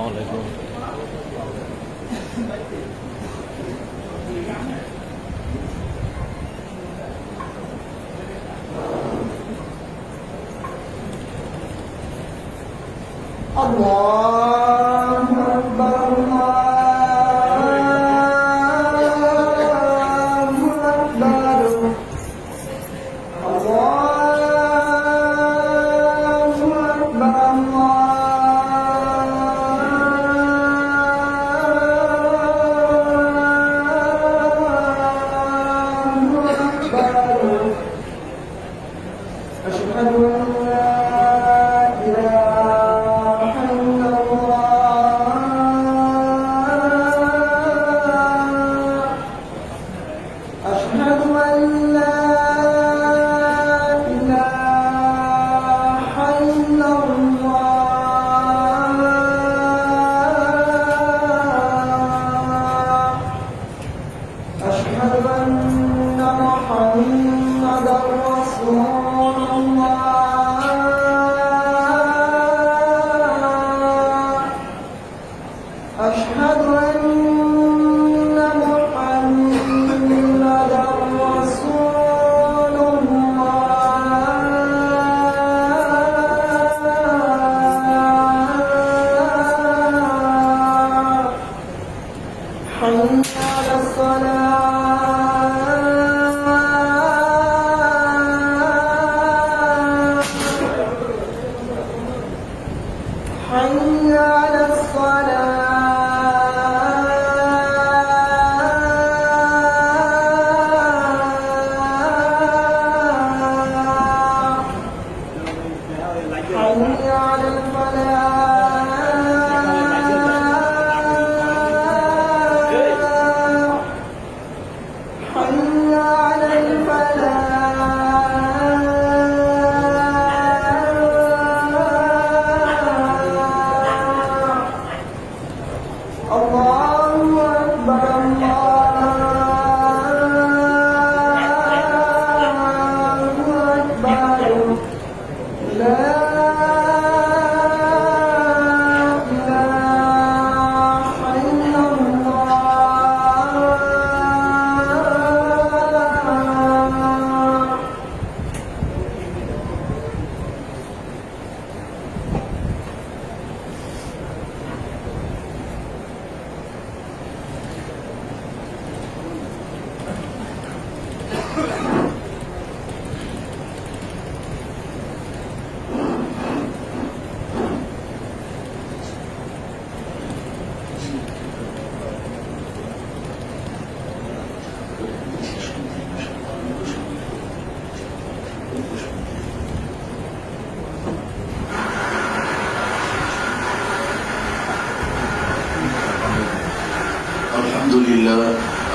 আলাইকুম। আল্লাহু আকবার, আল্লাহু আকবার, আল্লাহু আকবার, আল্লাহু আকবার। আশহাদু আন লা ইলাহা أشهد أن لا إله إلا الله أشهد أن محمدا رسول الله أشهد أن حي على الصلاة حي على الصلاة حي على حي على الفلاح الله أكبر الله أكبر لا إله إلا الله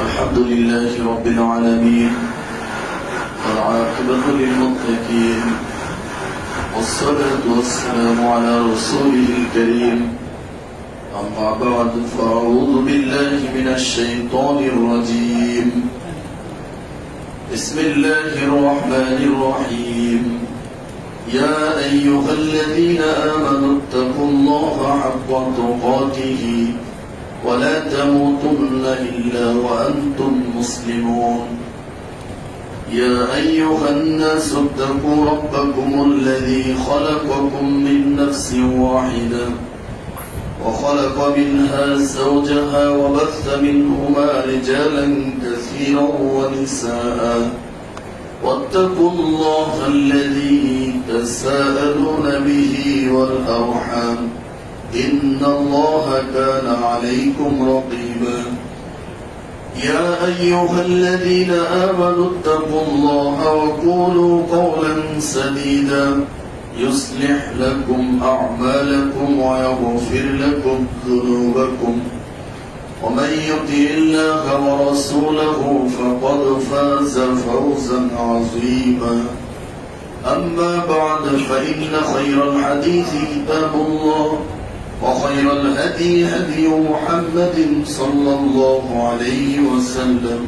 الحمد لله رب العالمين والعاقبة للمتقين والصلاة والسلام على رسوله الكريم أما بعد فأعوذ بالله من الشيطان الرجيم بسم الله الرحمن الرحيم يا أيها الذين آمنوا اتقوا الله حق تقاته ولا تموتن إلا وأنتم مسلمون يا أيها الناس اتقوا ربكم الذي خلقكم من نفس واحدة وخلق منها زوجها وبث منهما رجالا كثيرا ونساء واتقوا الله الذي تساءلون به والأرحام إن الله كان عليكم رقيبا يا أيها الذين آمنوا اتقوا الله وقولوا قولا سديدا يصلح لكم أعمالكم ويغفر لكم ذنوبكم ومن يطع الله ورسوله فقد فاز فوزا عظيما أما بعد فإن خير الحديث كتاب الله وخير الهدي هدي محمد صلى الله عليه وسلم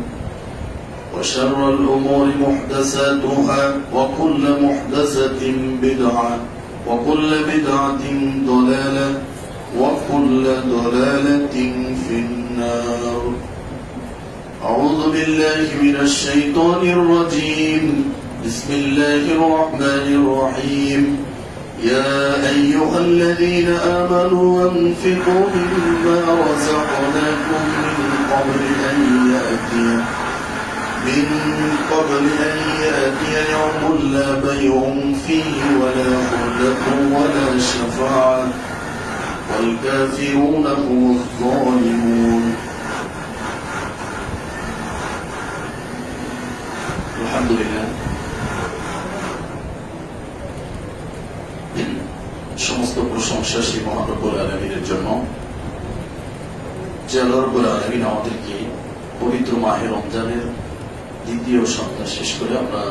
وشر الأمور محدثاتها وكل محدثة بدعة وكل بدعة ضلالة وكل ضلالة في النار. أعوذ بالله من الشيطان الرجيم. بسم الله الرحمن الرحيم. يا أيها الذين آمنوا أنفقوا مما رزقناكم من قبل أن يأتي يوم لا بيع فيه ولا خلة ولا شفاعة والكافرون هم الظالمون. الحمد لله. সমস্ত প্রশংসা সেই মহান রব্বুল আলামিনের জন্য, যে আল্লাহ রব্বুল আলামিন আমাদেরকে পবিত্র মাহে রমজানের দ্বিতীয় সপ্তাহ শেষ করে আমরা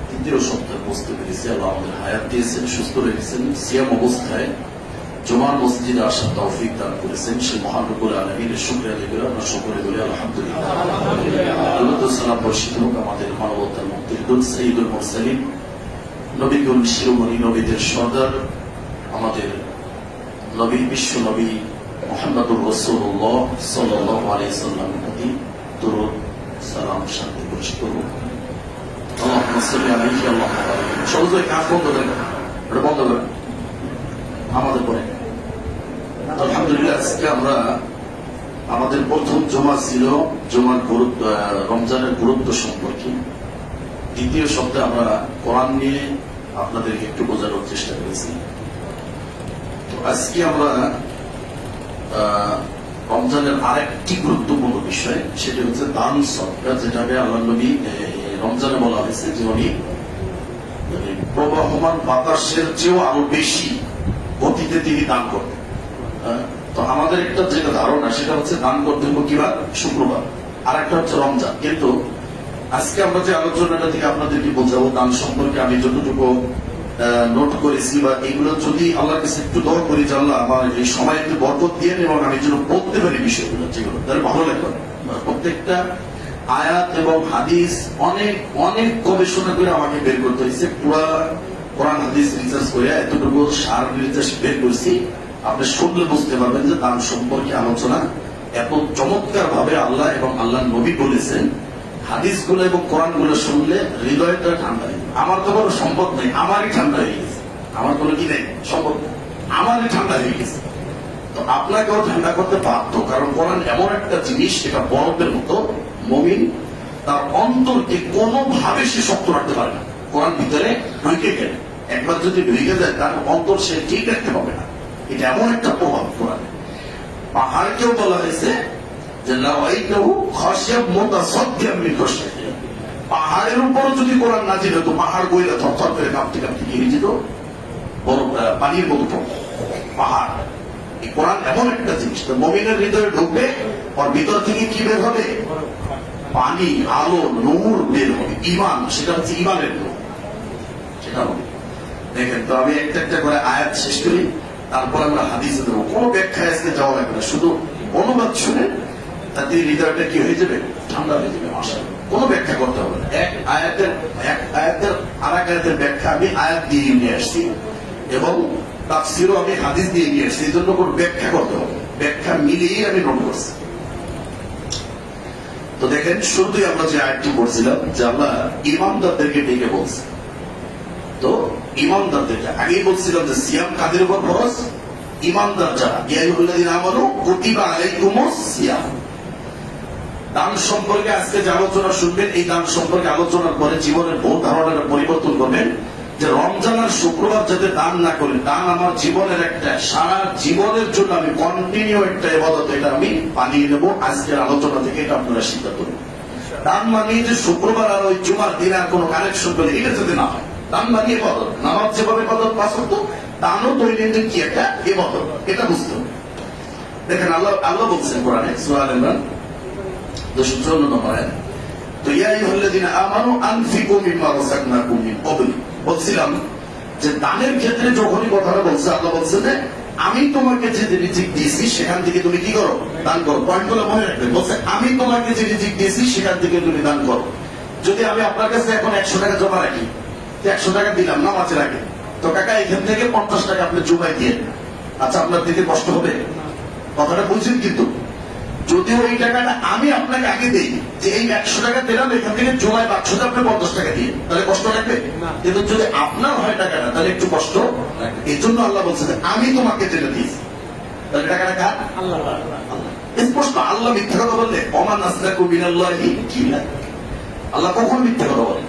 তৃতীয় সপ্তাহে বসতে পেরেছি। আল্লাহ আমাদের হায়াত দিয়েছেন, সুস্থ রেখেছেন, সিয়াম অবস্থায় জুমার মসজিদে আসার তৌফিক দান করেছেন। সেই মহান রব্বুল আলামিনের শুকরিয়া আদায় করে আমরা সকলে বলি আলহামদুলিল্লাহ। আল্লাহু সালাম বর্ষিত হোক আমাদের মানবতার মুক্তির দূত সাইয়্যিদুল মুরসালিন, নবীকুল শিরোমণি, নবীদের সর্দার, আমাদের নবী, বিশ্ব নবী মুহাম্মদুর রাসূলুল্লাহ সাল্লাল্লাহু আলাইহি সাল্লামের প্রতি দরুদ সালাম শান্তি বর্ষিত হোক। আল্লাহুম্মা সাল্লি আলাইহি আল্লাহুম্মা বারিক। সবাই কাজ বন্ধ করেন, এটা বন্ধ করেন আমাদের পরে। আলহামদুলিল্লাহ, আজকে আমরা আমাদের প্রথম জমা ছিল জমার গুরুত্ব, রমজানের গুরুত্ব সম্পর্কে। দ্বিতীয় সপ্তাহে আমরা কোরআন নিয়ে আপনাদেরকে একটু বোঝানোর চেষ্টা করেছি। তো আজকে আমরা রমজানের আরেকটি গুরুত্বপূর্ণ বিষয়, সেটা হচ্ছে দান সদকা, যেটাকে আল্লাহ নবী রমজানে বলা হয়েছে যে উনি প্রবাহমান বাতাসের চেয়েও আরো বেশি গতিতে তিনি দান করতেন। তো আমাদের একটা যেটা ধারণা সেটা হচ্ছে দান করতে হবে কিবার, শুক্রবার, আর একটা হচ্ছে রমজান। কিন্তু আজকে আমরা যে আলোচনাটা থেকে আপনাদেরকে বোঝাবো দান সম্পর্কে, আমি যতটুকু নোট করেছি বা এগুলো যদি আল্লাহর কাছে একটু দোয়া করি যে আল্লাহ আমার এই সময় একটু বরকত দিয়ে এবং আমি যেন বলতে পারি বিষয়গুলো, যেগুলো তাহলে ভালো লাগবে। প্রত্যেকটা আয়াত এবং হাদিস অনেক অনেক গবেষণা করে আমাকে বের করতে হয়েছে। পুরা কোরআন হাদিস রিসার্চ করে এতটুকু সার রিসার্চ বের করছি। আপনি শুনলে বুঝতে পারবেন যে দান সম্পর্কে আলোচনা এত চমৎকার ভাবে আল্লাহ এবং আল্লাহ নবী বলেছেন। হাদিসগুলো এবং কোরআনগুলো শুনলে হৃদয়টা ঠান্ডা হয়ে যায়। আমার তো কোনো সম্পদ নেই, আমারই ঠান্ডা হয়ে গেছে। আমার কোনো কি নেই, সম্পদ নেই, আমারই ঠান্ডা হয়ে গেছে। তো আপনাকেও ঠান্ডা করতে বাধ্য, কারণ কোরআন এমন একটা জিনিস, এটা বরফের মতো। মুমিন তার অন্তরকে কোনোভাবে সে শক্ত রাখতে পারে না। কোরআন ভিতরে ঢুকে গেলে, একবার যদি ঢুকে যায় তার অন্তর সে ঠিক রাখতে পারবে না। এটা এমন একটা প্রভাব কোরআন। পাহাড়কেও বলা হয়েছে যে পাহাড়ের উপরও যদি কোরআন নাজিল হতো, পাহাড় বইলে থরথর করে কাঁপতে কাঁপতে গিয়ে যেত, পানির মতো পড়ত পাহাড়। এই কোরআন এমন একটা জিনিস, মুমিনের হৃদয়ে ঢুকবে, ওর ভিতর থেকে কি বের হবে? পানি, আলো, নূর বের হবে, ঈমান। সেটা হচ্ছে ঈমানের নূর, সেটা হবে। দেখেন, তো আমি একটা একটা করে আয়াত শেষ করি, তারপর আমরা হাদিসে দেবো। কোনো ব্যাখ্যায় আজকে যাওয়া লাগবে না, শুধু অনুবাদ শুনে তাতে হৃদয়টা কি হয়ে যাবে? ঠান্ডা হয়ে যাবে। মাশাআল্লাহ, কোনো ব্যাখ্যা করতে হবে না। এক আয়াতের আর এক আয়াতের ব্যাখ্যা আমি আয়াত দিয়ে নিয়ে আসছি এবং তাফসীরও আমি হাদিস দিয়ে নিয়ে আসছি। এই জন্য কোনো ব্যাখ্যা করতে হবে, ব্যাখ্যা মিলিয়ে আমি নোট করছি। তো দেখেন, শুরুতেই আমরা যে আয়াতটি পড়ছিলাম যে আল্লাহ ইমানদারদেরকে ডেকে বলছে। তো ইমানদারদেরকে আগেই বলছিলাম যে সিয়াম কাদের উপর ফরজ? ইমানদার যারা। ইয়া আইয়ুহাল্লাযীনা আমানু কুতিবা আলাইকুমুস সিয়াম। দান সম্পর্কে আজকে যে আলোচনা শুনবেন, এই দান সম্পর্কে আলোচনার পরে জীবনের বহু ধারণাটা পরিবর্তন করবেন যে রমজান আর শুক্রবার যাতে দান না করি। দান আমার জীবনের একটা, সারা জীবনের জন্য আমি কন্টিনিউ একটা ইবাদত, এটা আমি বানিয়ে নেব। আজকের আলোচনা থেকে এটা আপনারা শিক্ষা করবেন। দান মানিয়ে যে শুক্রবার আর ওই জুমার দিন আর কোনো কানেকশন করে, এটা যাতে না হয়। দান মানিয়ে ইবাদত, নামাজ যেভাবে ইবাদত পাঁচ ওয়াক্ত, দানও দৈনন্দিন কি একটা ইবাদত, এটা বুঝতে হবে। দেখেন, আল্লাহ বলছেন কোরআনে সূরা আল ইমরান 254 নম্বর আয়াত, তো ইয়া আইয়ুহাল্লাযীনা আমানু আনফিকু মিম্মা রাযাকনাকুম মিন ক্বাবল। বলছিলাম যে দানের ক্ষেত্রে যখনই কথাটা বলছে, আল্লাহ বলছে যে আমি তোমাকে যে রিজিক দিয়েছি সেখান থেকে তুমি কি করো? দান করো। পয়েন্টগুলো মনে রাখবে। বলছে আমি তোমাকে যে রিজিক দিয়েছি সেখান থেকে তুমি দান করো। যদি আমি আপনার কাছে এখন 100 টাকা জমা রাখি, 100 টাকা দিলাম নামাজের আগে, তো কাকা এখান থেকে 50 টাকা আপনি জমাই দিয়ে আচ্ছা, আপনার দিতে কষ্ট হবে? কথাটা বুঝছেন? কিন্তু যদিও এই টাকাটা আমি আপনাকে আগে দিই, যে এই 100 টাকা দিলাম, এখান থেকে জমায় বাক্সতে আপনি 50 টাকা দিয়ে, তাহলে কষ্ট লাগবে? কিন্তু যদি আপনার হয় টাকাটা, তাহলে একটু কষ্ট লাগবে। এই জন্য আল্লাহ বলছে যে আমি তোমাকে যেটা দিয়েছি, তাহলে টাকাটা কার? আল্লাহ। স্পষ্ট। আল্লাহ মিথ্যা কথা বললে ওমান আসরাকু বিনাল্লাহি কিলা, আল্লাহ কখন মিথ্যা কথা বলে?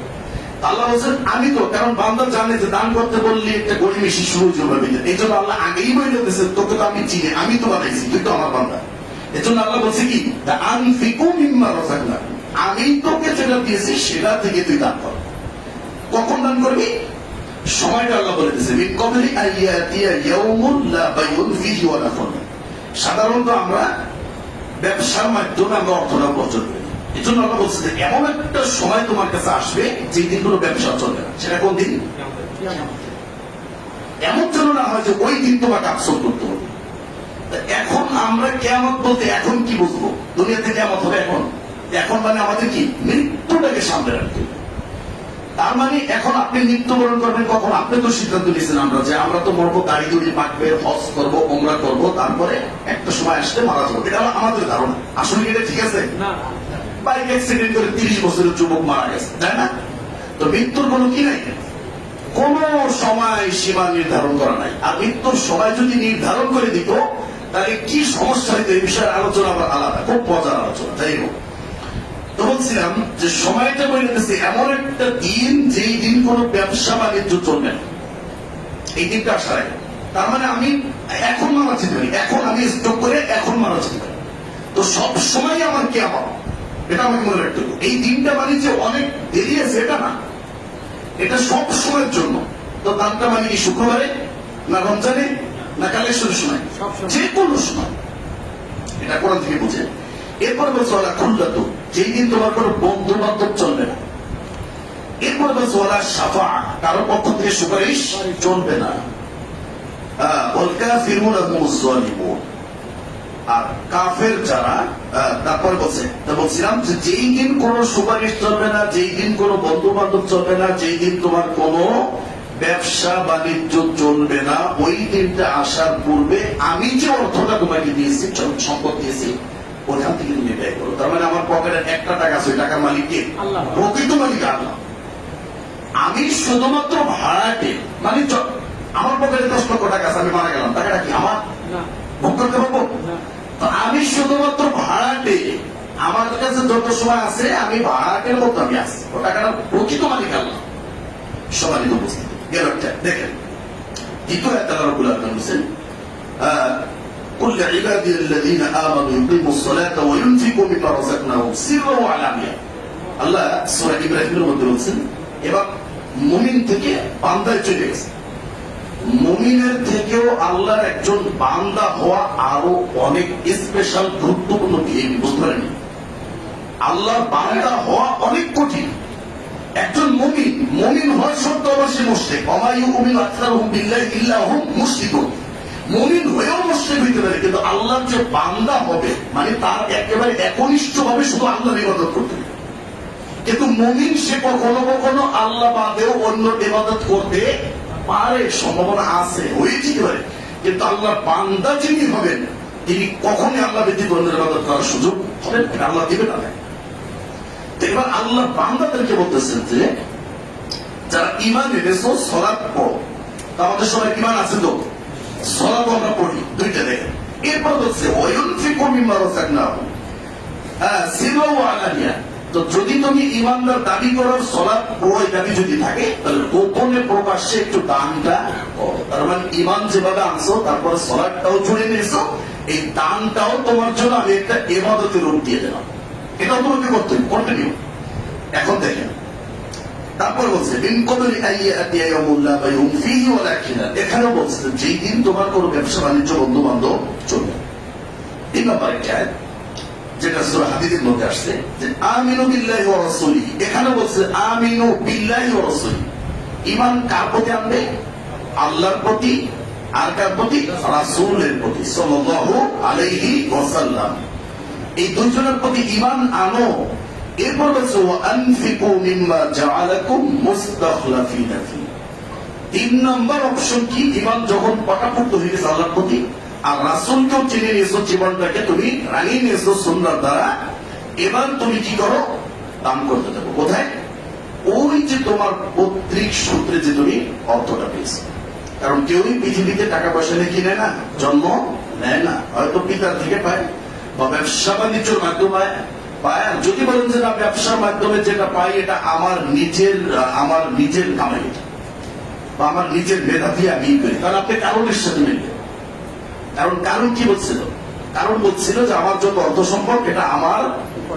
আল্লাহ বলছেন আমি তো, কারণ বান্দা জানে যে দান করতে বললে একটা গরিব বেশি শুরু হবে। এই জন্য আল্লাহ আগেই বলে দিয়েছে তোকে তো আমি চিনি, আমি তো বানাইছি, তুই তো আমার বান্দা। এই জন্য আল্লাহ বলছে কি, আনফিকু মিম্মা রাযাকনাকুম, আমি তোকে যেটা দিয়েছি সেটা থেকে তুই দান কর। কখন দান করবি? সময়টা আল্লাহ বলে দিয়েছে, মিন ক্বাবলি আইয়াতিয়া ইয়াউমুন লা বাইউন ফীহি ওয়ালা খুলুন। সাধারণত আমরা ব্যবসার মাধ্যমে আমরা অর্থ লাভ অর্জন করি। এই জন্য আল্লাহ বলছে যে এমন একটা সময় তোমার কাছে আসবে যে দিন কোনো ব্যবসা চলবে না। সেটা কোন দিন? এমন যেন না হয় যে ওই দিন তোমাকে আফসোস করতে হবে। এখন আমরা কিয়ামত বলতে এখন কি বুঝবো? দুনিয়াতে কিয়ামত হবে এখন? এখন মানে আমাদের কি মৃত্যুটাকে সামনে রাখতে হবে। তার মানে এখন আপনি মৃত্যুবরণ করবেন কখন? আপনি তো সিদ্ধান্ত নিয়েছেন আমরা যে আমরা তো মরবো, দাড়ি দুড়ি পাকবে, হজ করবো, ওমরা করবো, তারপরে একটা সময় আসলে মারা যাবো। এটা আমাদের ধারণা। আসলে এটা ঠিক আছে না? বাইক অ্যাক্সিডেন্ট করে 30 বছরের যুবক মারা গেছে, তাই না? তো মৃত্যুর কোনো কি নাই, কোন সময় সীমা নির্ধারণ করা নাই। আর মৃত্যুর সময় যদি নির্ধারণ করে দিত তাহলে কি সমস্যা হইতো, এই বিষয়ে আলোচনা আবার আলাদা, খুব মজার আলোচনা। যাই হোক, তো বলছিলাম যে সময়টা বলে দিচ্ছে এমন একটা দিন যেই দিন কোনো ব্যবসা বাণিজ্য চলবে না। এই দিনটা আসার আগে, তার মানে আমি এখন মারা যেতে পারি, এখন আমি স্টক করে এখন মারা যেতে পারি। তো সব সময় আমার কি আমার, এটা আমাকে মনে রাখতে হবে। এই দিনটা মানে যে অনেক দেরি আছে এটা না, এটা সব সময়ের জন্য। তো দানটা মানে কি শুক্রবারে না রমজানে না কালেকশনের সময়? যে কোনো সময়। এটা কোরআন থেকে বুঝে। এরপর বলছে ওলা খুল্লাতু, যেই দিন তোমার কোনো বন্ধু বান্ধব চলবে না। এরপর বলছে ওলা শাফা, কারোর পক্ষ থেকে সুপারিশ চলবে না। ওয়াল কাফিরুনা হুমুজ যালিমুন, আর কাফের যারা। তারপরে বলছিলাম যে যেই দিন কোনো সুপারিশ চলবে না, যেই দিন কোনো বন্ধু বান্ধব চলবে না, যেই দিন তোমার কোনো ব্যবসা বাণিজ্য চলবে না, ওই দিনটা আসার পূর্বে আমি যে অর্থটা তোমাকে দিয়েছি, সম্পদ দিয়েছি, ওখান থেকে তুমি ব্যয় করো। তার মানে আমার পকেটে 1 টাকা আছে, ওই টাকার মালিক কে? প্রকৃত মালিক আল্লাহ। আমি শুধুমাত্র ভাড়াটে, মানে আমার পকেটে 10 লক্ষ টাকা আছে, আমি মারা গেলাম, টাকাটা কি আমার? ভোগ করতে পারবো? তো আমি শুধুমাত্র ভাড়াটে, আমার কাছে যত সময় আছে আমি ভাড়াটের মতো আমি আছি, ও টাকাটা প্রকৃত মালিক আল্লাহ। সম্মানিত উপস্থিতি, গেল একটা দেখেন। দ্বিতীয় আয়াত আল্লাহ রাব্বুল আলামিন বলেন, قل لعبادي الذين آمنوا يقيموا الصلاة وينفقوا مما رزقناهم سرا وعلانية। আল্লাহ সূরা ইব্রাহিমের মধ্যে বলছেন, এবার মুমিন থেকে বান্দায় চলে গেছে। মুমিনের থেকেও আল্লাহর একজন বান্দা হওয়া আরো অনেক স্পেশাল গুরুত্বপূর্ণ বিহেভিয়ার, বুঝতে পারেন? আল্লাহর বান্দা হওয়া অনেক কঠিন। একজন মুমিন, মুমিন হওয়ার সত্ত্বেও আবার সে মুশরিক। ওয়া ইউমিনু আকসারুহুম বিল্লাহি ইল্লা হুম মুশরিকুন। মুমিন হয়েও মুশরিক হইতে পারে, কিন্তু আল্লাহর যে বান্দা হবে মানে তার একেবারে একনিষ্ঠভাবে শুধু আল্লাহর ইবাদত করতে হবে। কিন্তু মুমিন সে কখনো কখনো আল্লাহ বাদেও অন্য ইবাদত করতে পারে, সম্ভাবনা আছে, হয়েছে পারে। কিন্তু আল্লাহর বান্দা যিনি হবেন তিনি কখনই আল্লাহ ব্যতীত অন্যের ইবাদত করার সুযোগ হবেন, আল্লাহ দিবে না। এবার আল্লাহ বান্দাদেরকে বলতেছেন যে যারা ঈমান এনেছো সালাত পড়ো। আমাদের সবাই ঈমান আছে তো, সালাত আমরা পড়ি, দুইটা দেখেন। এরপর বলছে ওয়ায়ুনফিকু মিম্মা রাযাকনাহুম সিররা ওয়া আলানিয়া। তো যদি তুমি ঈমানদার দাবি করার সালাত পড়ো, দাবি যদি থাকে তাহলে গোপনে প্রকাশ্যে একটু দানটা করো। তার মানে ঈমান যেভাবে আনছো তারপরে সালাতটাও জুড়ে নিয়েছো, এই দানটাও তোমার জন্য আমি একটা ইবাদতের রূপ দিয়ে দিলাম। এটাও তোমাকে করতে হবে, কন্টিনিউ। এখন দেখেন তারপর বলছে এখানেও বলছে যেই দিন তোমার কোনো ব্যবসা বাণিজ্য বন্ধু বান্ধব চলবে। 3 নম্বর একটা আয়াত যেটা সূরা হাদীদের মধ্যে আসছে যে আমিনু বিল্লাহি ওয়া রাসূলিহি। এখানে বলছে আমিনু বিল্লাহি ওয়া রাসূলিহি। ঈমান কার প্রতি আনবে? আল্লাহর প্রতি, আর কার প্রতি? রাসূলের প্রতি সাল্লাল্লাহু আলাইহি ওয়াসাল্লাম। এই দুজনের প্রতি ঈমান আনো। এরপর বলছে ওয়ানফিকু মিম্মা জাআলাকুম মুস্তাখলাফিনা ফি। তিন নম্বর অপশন কি, ইমান যখন পাকাপুক্ত হয়ে গেছে আল্লাহর প্রতি, আর রাসূলকেও চিনে নিয়েছো, জীবনটাকে তুমি রাঙিয়ে নিয়েছো সুন্নাহর দ্বারা, এবার তুমি কি করো, দান করতে থাকো। কোথায়? ওই যে তোমার পৈতৃক সূত্রে যে তুমি অর্থটা পেয়েছো। কারণ কেউই পৃথিবীতে টাকা পয়সা নিয়ে কিনে না, জন্ম নেয় না, হয়তো পিতার থেকে পায় বা ব্যবসা বাণিজ্যের মাধ্যমে পায়। আর যদি বলেন যে না, ব্যবসার মাধ্যমে যেটা পাই এটা আমার নিজের কামাই বা আমার নিজের মেধা দিয়ে আমি করি, কারণ আপনি কারণের সাথে মিলবেন। কারণ কি বলছিল? কারণ বলছিল যে আমার যত অর্থ সম্পদ এটা আমার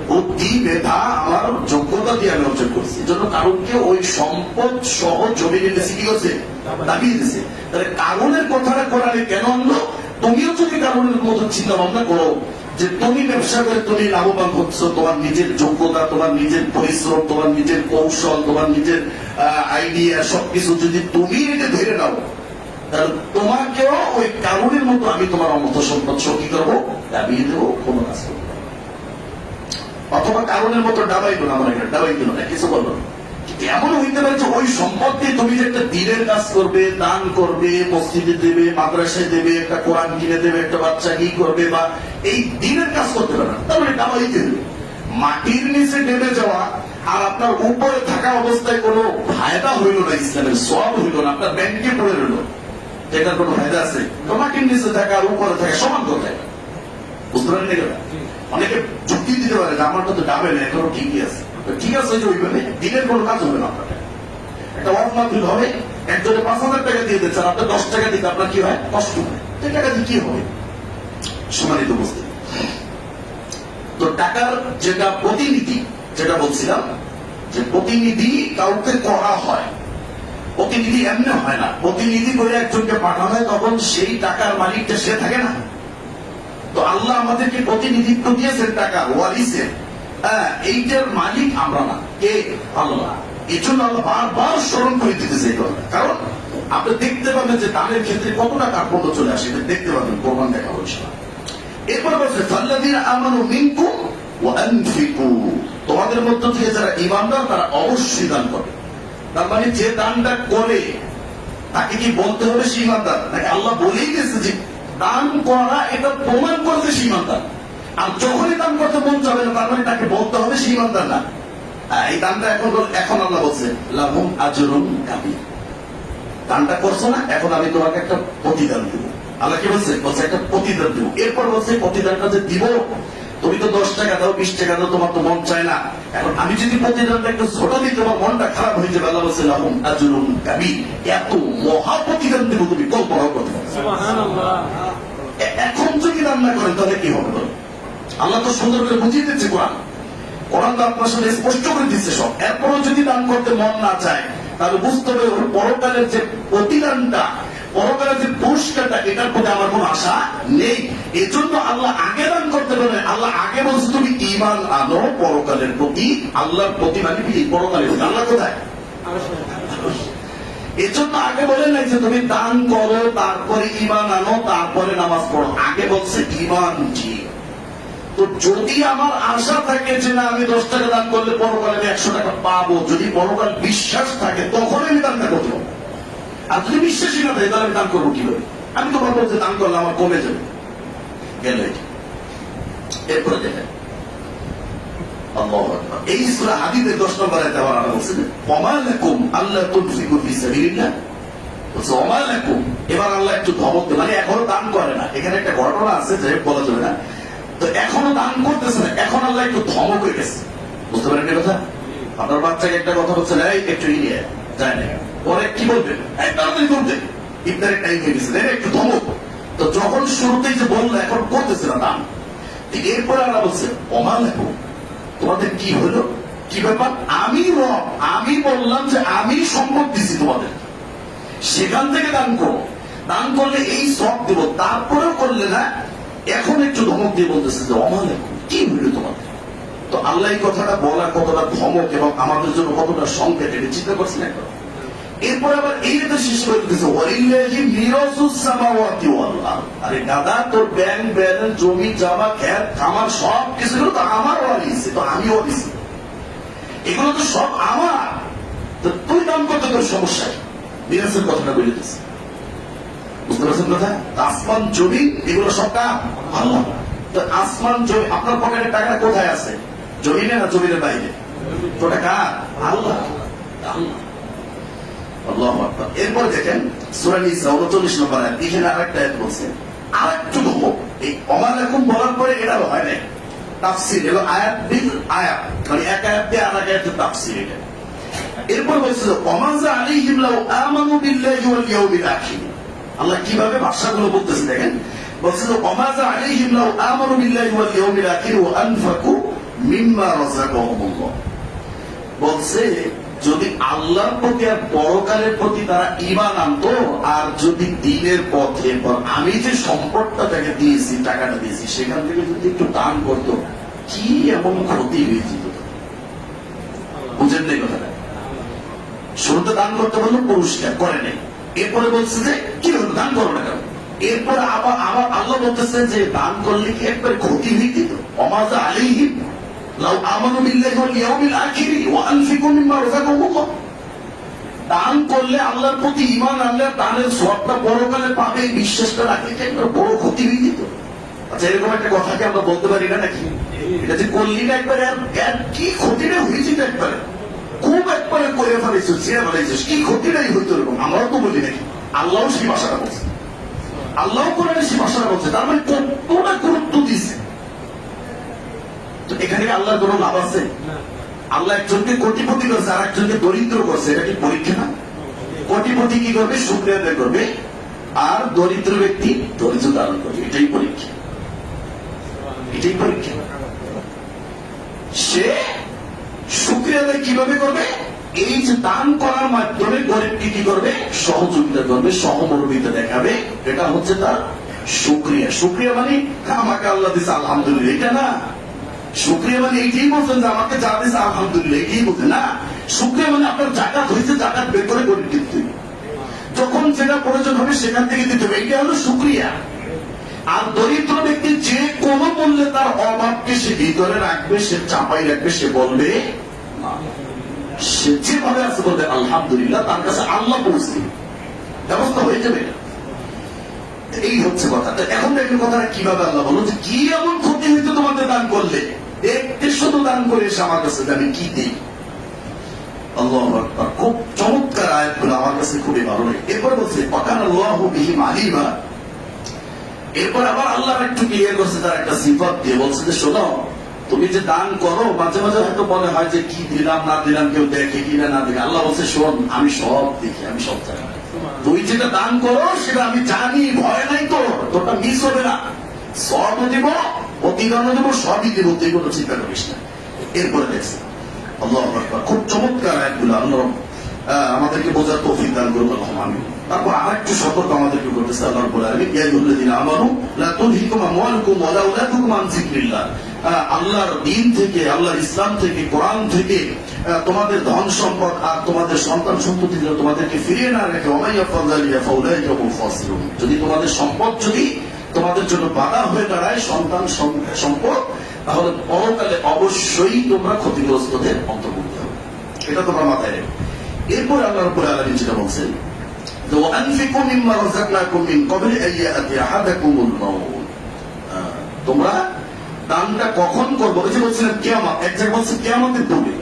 বুদ্ধি, মেধা, আমার যোগ্যতা দিয়ে আমি অর্জন করছি। এই জন্য কারণকে ওই সম্পদ সহ জমি নিতেছি, কি করছে, দাবিয়ে দিয়েছে। তাহলে কারণের কথাটা কোরআনে কেন আনলো? তুমিও যদি কারণের মতো চিন্তা ভাবনা করো যে তুমি ব্যবসা করে তুমি লাভবান হচ্ছ, তোমার নিজের যোগ্যতা, তোমার নিজের পরিশ্রম, তোমার নিজের কৌশল, তোমার নিজের আইডিয়া, সবকিছু যদি তুমি এটা ধরে নাও, তাহলে তোমাকেও ওই কারণের মতো আমি তোমার অমত সম্পদ কি করবো, দাবিয়ে দেবো, কোনো কাজ করবো। অথবা কারণের মতো ডাবাইলো না, মনে করেন ডাবাই দিল না, কিছু বললো না। এমন হইতে পারে যে ওই সম্পদ দিয়ে তুমি যে একটা দিনের কাজ করবে, দান করবে, মসজিদে দেবে, মাদ্রাসায় দেবে, একটা কোরআন কিনে দেবে, একটা বাচ্চা কি করবে, বা এই দিনের কাজ করতে পারে না, তাহলে ডাবাই দেবে। মাটির নিচে নেমে যাওয়া আর আপনার উপরে থাকা অবস্থায় কোনো ফায়দা হইল না, ইসলামের সওয়াব হইল না, আপনার ব্যাংকে পড়ে রইল, এটার কোনো ফায়দা আছে? তো মাটির নিচে থাকা আর উপরে থাকা সমান কথায়, বুঝতে পারেন? অনেকে যুক্তি দিতে পারে যে আমার তো ডাবে না, এখনো ঠিকই আছে। ঠিক আছে, যে ওইভাবে দিনের কোনো কাজ হবে না। আপনার একটা ওয়াজ মাহফিল হবে, একজনে 5,000 টাকা দিয়ে দিচ্ছেন, আপনার 10 টাকা দিতে আপনার কি হয়, কষ্ট হয়। এই টাকা দিয়ে কি হবে? সম্মানিত বুঝতে, তো টাকার যেটা প্রতিনিধি, যেটা বলছিলাম যে প্রতিনিধি কাউকে করা হয়, প্রতিনিধি এমনি হয় না। প্রতিনিধি করে একজনকে পাঠানো হয়, তখন সেই টাকার মালিকটা সে থাকে না। তো আল্লাহ আমাদেরকে প্রতিনিধিত্ব দিয়েছেন টাকার, ওয়ারিসের, এইটার মালিক আমরা না, কে? আল্লাহ। এই জন্য আল্লাহ বারবার স্মরণ করে দিতেছে এই কথা। কারণ আপনি দেখতে পাবেন যে দানের ক্ষেত্রে কতটা কার্পণ্য চলে আসে, দেখতে পাবেন, প্রমাণ দেখা হচ্ছে না। এরপর বলছে ফাল্লাযীনা আমানু মিনকুম ওয়া আনফিকু, তোমাদের মধ্য থেকে যারা ঈমানদার তারা অবশ্যই দান করবে। তার মানে যে দানটা করে তাকে কি বলতে হবে সে ঈমানদার, নাকি আল্লাহ বলেই দিয়েছে যে দান করা এটা প্রমাণ করতে সে ঈমানদার? আর যখনই দান করতে মন যাবে না, তার মানে তাকে বলতে হবে সে ঈমানদার না। এই দানটা এখন আল্লাহ বলছে লাহুম আজরুন কাবীর, দানটা করছো না, এখন আমি তোমাকে একটা প্রতিদান দেবো। আল্লাহ কি বলছে? বলছে একটা প্রতিদান দেবো। এরপর বলছে প্রতিদানটা যে দিব, তুমি তো 10 টাকা দাও, 20 টাকা দাও, তোমার তো মন চায় না। এখন আমি যদি প্রতিদানটা একটু ছোট দিই, তোমার মনটা খারাপ হয়ে যাবে। আল্লাহ বলছে লাহুম আজরুন কাবীর, এত মহা প্রতিদান দেবো তুমি কল্পনাও করতে পারবে না। সুবহানাল্লাহ। এখন যদি দান না করেন তাহলে কি হবে? আল্লাহ তো সুন্দর করে বুঝিয়ে দিচ্ছে, কোরআন তো আপনার সাথে স্পষ্ট করে দিচ্ছে সব। এরপরও যদি দান করতে মন না চায়, তাহলে বুঝতে হবে ওর পরকালের যে প্রতিদানটা, পরকালের যে পুরস্কারটা, এটার প্রতি আমার কোন আশা নেই। এই জন্য আল্লাহ আগে দান করতে পারে। আল্লাহ আগে বলছে তুমি ঈমান আনো পরকালের প্রতি, আল্লাহর প্রতি, মানে কি পরকালের প্রতি। আল্লাহ কোথায়? এই জন্য আগে বলেন নাই যে তুমি দান করো, তারপরে ঈমান আনো, তারপরে নামাজ পড়ো। আগে বলছে ঈমান ঠিক। তো যদি আমার আশা থাকে যে না আমি 10 টাকা দান করলে পরকালে আমি 100 টাকা পাবো, যদি পরকাল বিশ্বাস থাকে তখন আমি দানটা করতে পারবো। আর যদি বিশ্বাসই না থাকে তাহলে আমি দান করবো কিভাবে? আমি তো ভাববো যে দান করলে আমার কমে যাবে, গেল। এরপরে দেখেন এই সূরা হাদীদের 10 নম্বর আয়াতে আল্লাহ বলছেন ওমা লাকুম আল্লা তুনফিকু ফি সাবিলিল্লাহ, বলছে ওমা লাকুম। এবার আল্লাহ একটু ধমক দেয়, মানে এখনো দান করে না। এখানে একটা ঘটনা আছে যে বলা যাবে না, তো এখনো দান করতেছে না, এখন আল্লাহ একটু ধমক হয়ে গেছে। বুঝতে পারেন এই কথা? আপনার বাচ্চাকে একটা কথা বলছেন, এই একটু নিয়ে যায় না, পরে কি বলবেন? তাড়াতাড়ি করতে, ইফতারের টাইম হয়ে গেছে, একটু ধমক। তো যখন শুরুতেই যে বললো এখন করতেছে না দান, এরপরে আল্লাহ বলছে ওমা লাকুম, তোমাদের কি হলো, কি ব্যাপার? আমি রব, আমি বললাম যে আমি সম্পদ দিছি তোমাদের, সেখান থেকে দান করো, দান করলে এই সব দেব, তারপরেও করলে না, এখন একটু ধমক দিয়ে বলতেছে যে ওমা লাকুম, কি হইল তোমাদের? তো আল্লাহ এই কথাটা বলা কতটা ধমক এবং আমাদের জন্য কতটা সংকেত, এটা চিন্তা করছেন একবার? এরপর আবার এই তো শেষ করে দিতেছে ওয়ালিল্লাহি মিরাসুস সামাওয়াতি ওয়াল আরদ। আরে দাদা, তোর ব্যাংক ব্যালেন্স, জমি জমা, খেত খামার সব কিছু তো আমার ওয়ারিস, তো আমি ওয়ারিস, এগুলো তো সব আমার। তো তুই দান করতে তোর সমস্যা, মিরাজের কথাটা বলে দিচ্ছে, বুঝতে পারছেন কথা? আসমান জমি এগুলো সব কার? আল্লাহ। তো আসমান জমি, আপনার পকেটে টাকা কোথায় আছে? জমিনে না জমিনের বাইরে? তো টাকা আল্লাহ, আল্লাহ। আল্লাহু আকবার। এরপর দেখেন সূরা নিসা 39 নম্বর আয়াত, এখানে আরেকটা আয়াত বলছে, আরেকটু দেখো এই অমাল এখন বলার পরে এটা হয় না তাফসীর, এবং আয়াত বিল আয়াত, মানে এক আয়াত দিয়ে আরেক আয়াতের তাফসীর এটা। এরপর বলছে ওয়ামাযা আলাইহিম লাউ আমানু বিল্লাহি ওয়াল ইয়াউমিল আখির। আল্লাহ কিভাবে ভাষাগুলো বলতেছে দেখেন, বলছে ওয়ামাযা আলাইহিম লাউ আমানু বিল্লাহি ওয়াল ইয়াউমিল আখির ওয়া আনফাকু মিম্মা রাযাকাহুমুল্লাহ। বলছে যদি আল্লাহর প্রতি আর পরকালের প্রতি তারা ঈমান আনতো, আর যদি দ্বীনের পথে আমি যে সম্পদটা তাকে দিয়েছি, টাকাটা দিয়েছি, সেখান থেকে যদি একটু দান করতো, কি এমন ক্ষতি হয়ে যেত? বুঝেন না কথাটা? শুরুতে দান করতে বললো, পুরস্কার করে নেই। এরপরে বলছে যে কি হলো, দান করো না কেন? এরপরে আবার আবার আল্লাহ বলতেছে যে দান করলে কি একবার ক্ষতি হয়ে যেত? ওয়ামাযা আলাইহিম লাউ আমানু বিল্লাহি ওয়াল ইয়াউমিল আখির ওয়া আনফিকু মিম্মা রাযাকাহুমুল্লাহ। দান করলে, আল্লাহর প্রতি ঈমান আনলে দানের সওয়াবটা পরকালে পাবে, এই বিশ্বাসটা রাখলে কি একবার বড় ক্ষতি হয়ে যেত? আচ্ছা, এরকম একটা কথা কি আমরা বলতে পারি না নাকি? এটা যে করলি না একবারে, আর কি ক্ষতিটা হয়েছে একবারে, খুব একবারে করে ফেলেছিস, ছেড়ে ফেলেছিস, কি ক্ষতিটাই হইতো এরকম? আমরাও তো বলি নাকি? আল্লাহও সেই ভাষাটা বলছে, আল্লাহ কোরআনে সেই ভাষাটা বলছে, তার মানে কতটা গুরুত্ব দিচ্ছে। তো এখানে আল্লাহর কোনো লাভ আছে? আল্লাহ একজনকে কোটিপতি করছে, আর একজনকে দরিদ্র করছে, এটা কি পরীক্ষা না? কোটিপতি কি করবে? শুকরিয়া আদায় করবে, আর দরিদ্র ব্যক্তি ধৈর্য ধারণ করবে, এটাই পরীক্ষা, এটাই পরীক্ষা। সে শুকরিয়া আদায় কিভাবে করবে? এই যে দান করার মাধ্যমে গরিবকে কি করবে? সহযোগিতা করবে, সহমর্মিতা দেখাবে, এটা হচ্ছে তার শুকরিয়া। শুকরিয়া মানে আমাকে আল্লাহ দিছে আলহামদুলিল্লাহ, এটা না। শুকরিয়া মানে এইটাই বলছেন যে আমাকে যা দিছে আলহামদুলিল্লাহ, এইটাই বলছেন না। শুকরিয়া মানে আপনার জাকাত হয়েছে, জাকাত বের করে গরিব দিতে হবে, যখন যেটা প্রয়োজন হবে সেখান থেকে দিতে হবে, এইটা হলো শুকরিয়া। আর দরিদ্র ব্যক্তি যে কোনো মূল্যে তার অভাবকে সে ভিতরে রাখবে, সে চাপাই রাখবে, সে বলবে না, সে যেভাবে আছে বলবে আলহামদুলিল্লাহ, তার কাছে আল্লাহ পৌঁছে ব্যবস্থা হয়ে যাবে। এই হচ্ছে কথা। এখন দেখেন কথাটা কিভাবে আল্লাহ বলো যে কি এমন ক্ষতি হইতো তোমাদের দান করলে, দেখতে শুধু দান করে এসে আমার কাছে আমি কি দিই। আল্লাহু আকবার, খুব চমৎকার আয়াতগুলো, আমার কাছে খুবই ভালো লাগে। এরপর বলছে ওয়াকানা আল্লাহু বিহিম আলিমা। এরপর আবার আল্লাহ একটু ক্লিয়ার করছে তার একটা সিফাত দিয়ে, বলছে যে শোনো, তুমি যে দান করো, মাঝে মাঝে হয়তো মনে হয় যে কি দিলাম না দিলাম, কেউ দেখে কিনা না দেখে। আল্লাহ বলছে শোন, আমি সব দেখি, আমি সব জানি। তুই যেটা দান করো সেটা আমি জানি, ভয় নাই তোর, তোরটা মিস হবে না। সবও দিব, প্রতিদানও দেবো, সবই দেব, তুই কোনো চিন্তা করিস না। এরপরে দেখছে আল্লাহু আকবার, খুব চমৎকার আয়াতগুলো, আল্লাহ আমাদেরকে বোঝার তৌফিক দান করুন, আল্লাহুম্মা আমিন। তারপর আরেকটু সতর্ক আমাদেরকে করতেছে আল্লাহ রাব্বুল আলামিন, ইয়া আইয়ুহাল্লাযীনা আমানু লা তুলহিকুম আমওয়ালুকুম ওয়া লা আওলাদুকুম আন যিকরিল্লাহ। আল্লাহর দ্বীন থেকে, আল্লাহর ইসলাম থেকে, কোরআন থেকে তোমাদের ধন সম্পদ আর তোমাদের সন্তান সন্ততি তোমাদেরকে ফিরিয়ে না রেখে ওয়া মান ইয়াফআল যালিকা ফাউলাইকা হুমুল খাসিরুন। যদি তোমাদের সম্পদ যদি তোমাদের জন্য বাধা হয়ে দাঁড়ায়, সন্তান সম্পদ, তাহলে পরকালে অবশ্যই তোমরা ক্ষতিগ্রস্তদের অন্তর্ভুক্ত হবে, এটা তোমরা মাথায় রেখো। এরপরে আল্লাহ রাব্বুল আলামিন যেটা বলছেন, ওয়ানফিকু মিম্মা রাযাকনাকুম মিন ক্বাবলি আন ইয়াতিয়া আহাদাকুমুল মাউত। তোমরা দানটা কখন করবো? ওই যে বলছিলেন কিয়ামত, এক জায়গায় বলছে কিয়ামতের পূর্বে,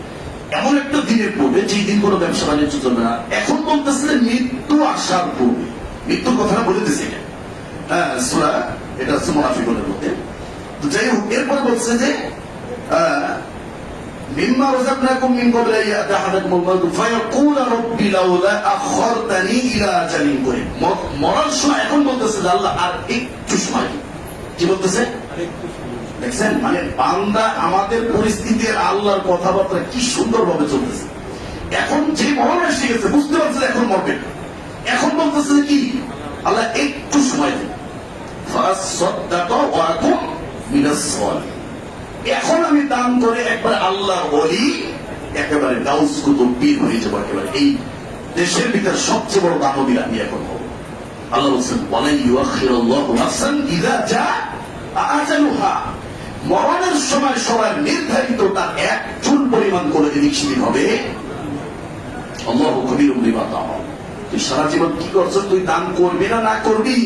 এমন একটা দিনের পূর্বে যেই দিন কোনো ব্যবসা বাণিজ্য চলবে না। এখন বলতেছে মৃত্যু আসার পূর্বে, মৃত্যুর কথাটা বলে দিচ্ছে এটা। হ্যাঁ, সূরা, এটা হচ্ছে মুনাফিকুনের মধ্যে। তো যাই হোক, এরপরে বলছে যে মিম্মা রাযাকনাকুম মিন ক্বাবলি আন ইয়াতিয়া আহাদাকুমুল মাউত ফায়াকুলু রাব্বি লাউলা আখারতানি ইলা আজালিন করিব। মরার সময় এখন বলতেছে যে আল্লাহ আর একটু সময়, কি বলতেছে? দেখছেন, মানে বান্দা আমাদের পরিস্থিতি আর আল্লাহর কথাবার্তা কি সুন্দর ভাবে চলতেছে। এখন যে মরণ এসে গেছে, বুঝতে পারছে এখন মরবে, এখন বলতেছে কি আল্লাহ একটু সময় দেন, এখন আমি দান করে একবার আল্লাহর ওলি, একেবারে গাউস কুতুব পীর হয়ে যাবো, একেবারে এই দেশের ভিতর সবচেয়ে বড় দানবীর আমি এখন হবো। আল্লাহ বলছেন ওয়ালা ইউআখিরুল্লাহু নাফসান ইযা জাআ আজালুহা। মরণের সময় সবার নির্ধারিত তার এক চুল পরিমাণ করে এদিক সেদিক হবে। আল্লাহু খবীরুম বিমা তা'মালুন। তুই সারা জীবন কি করছো, তুই দান করবি না না করবি,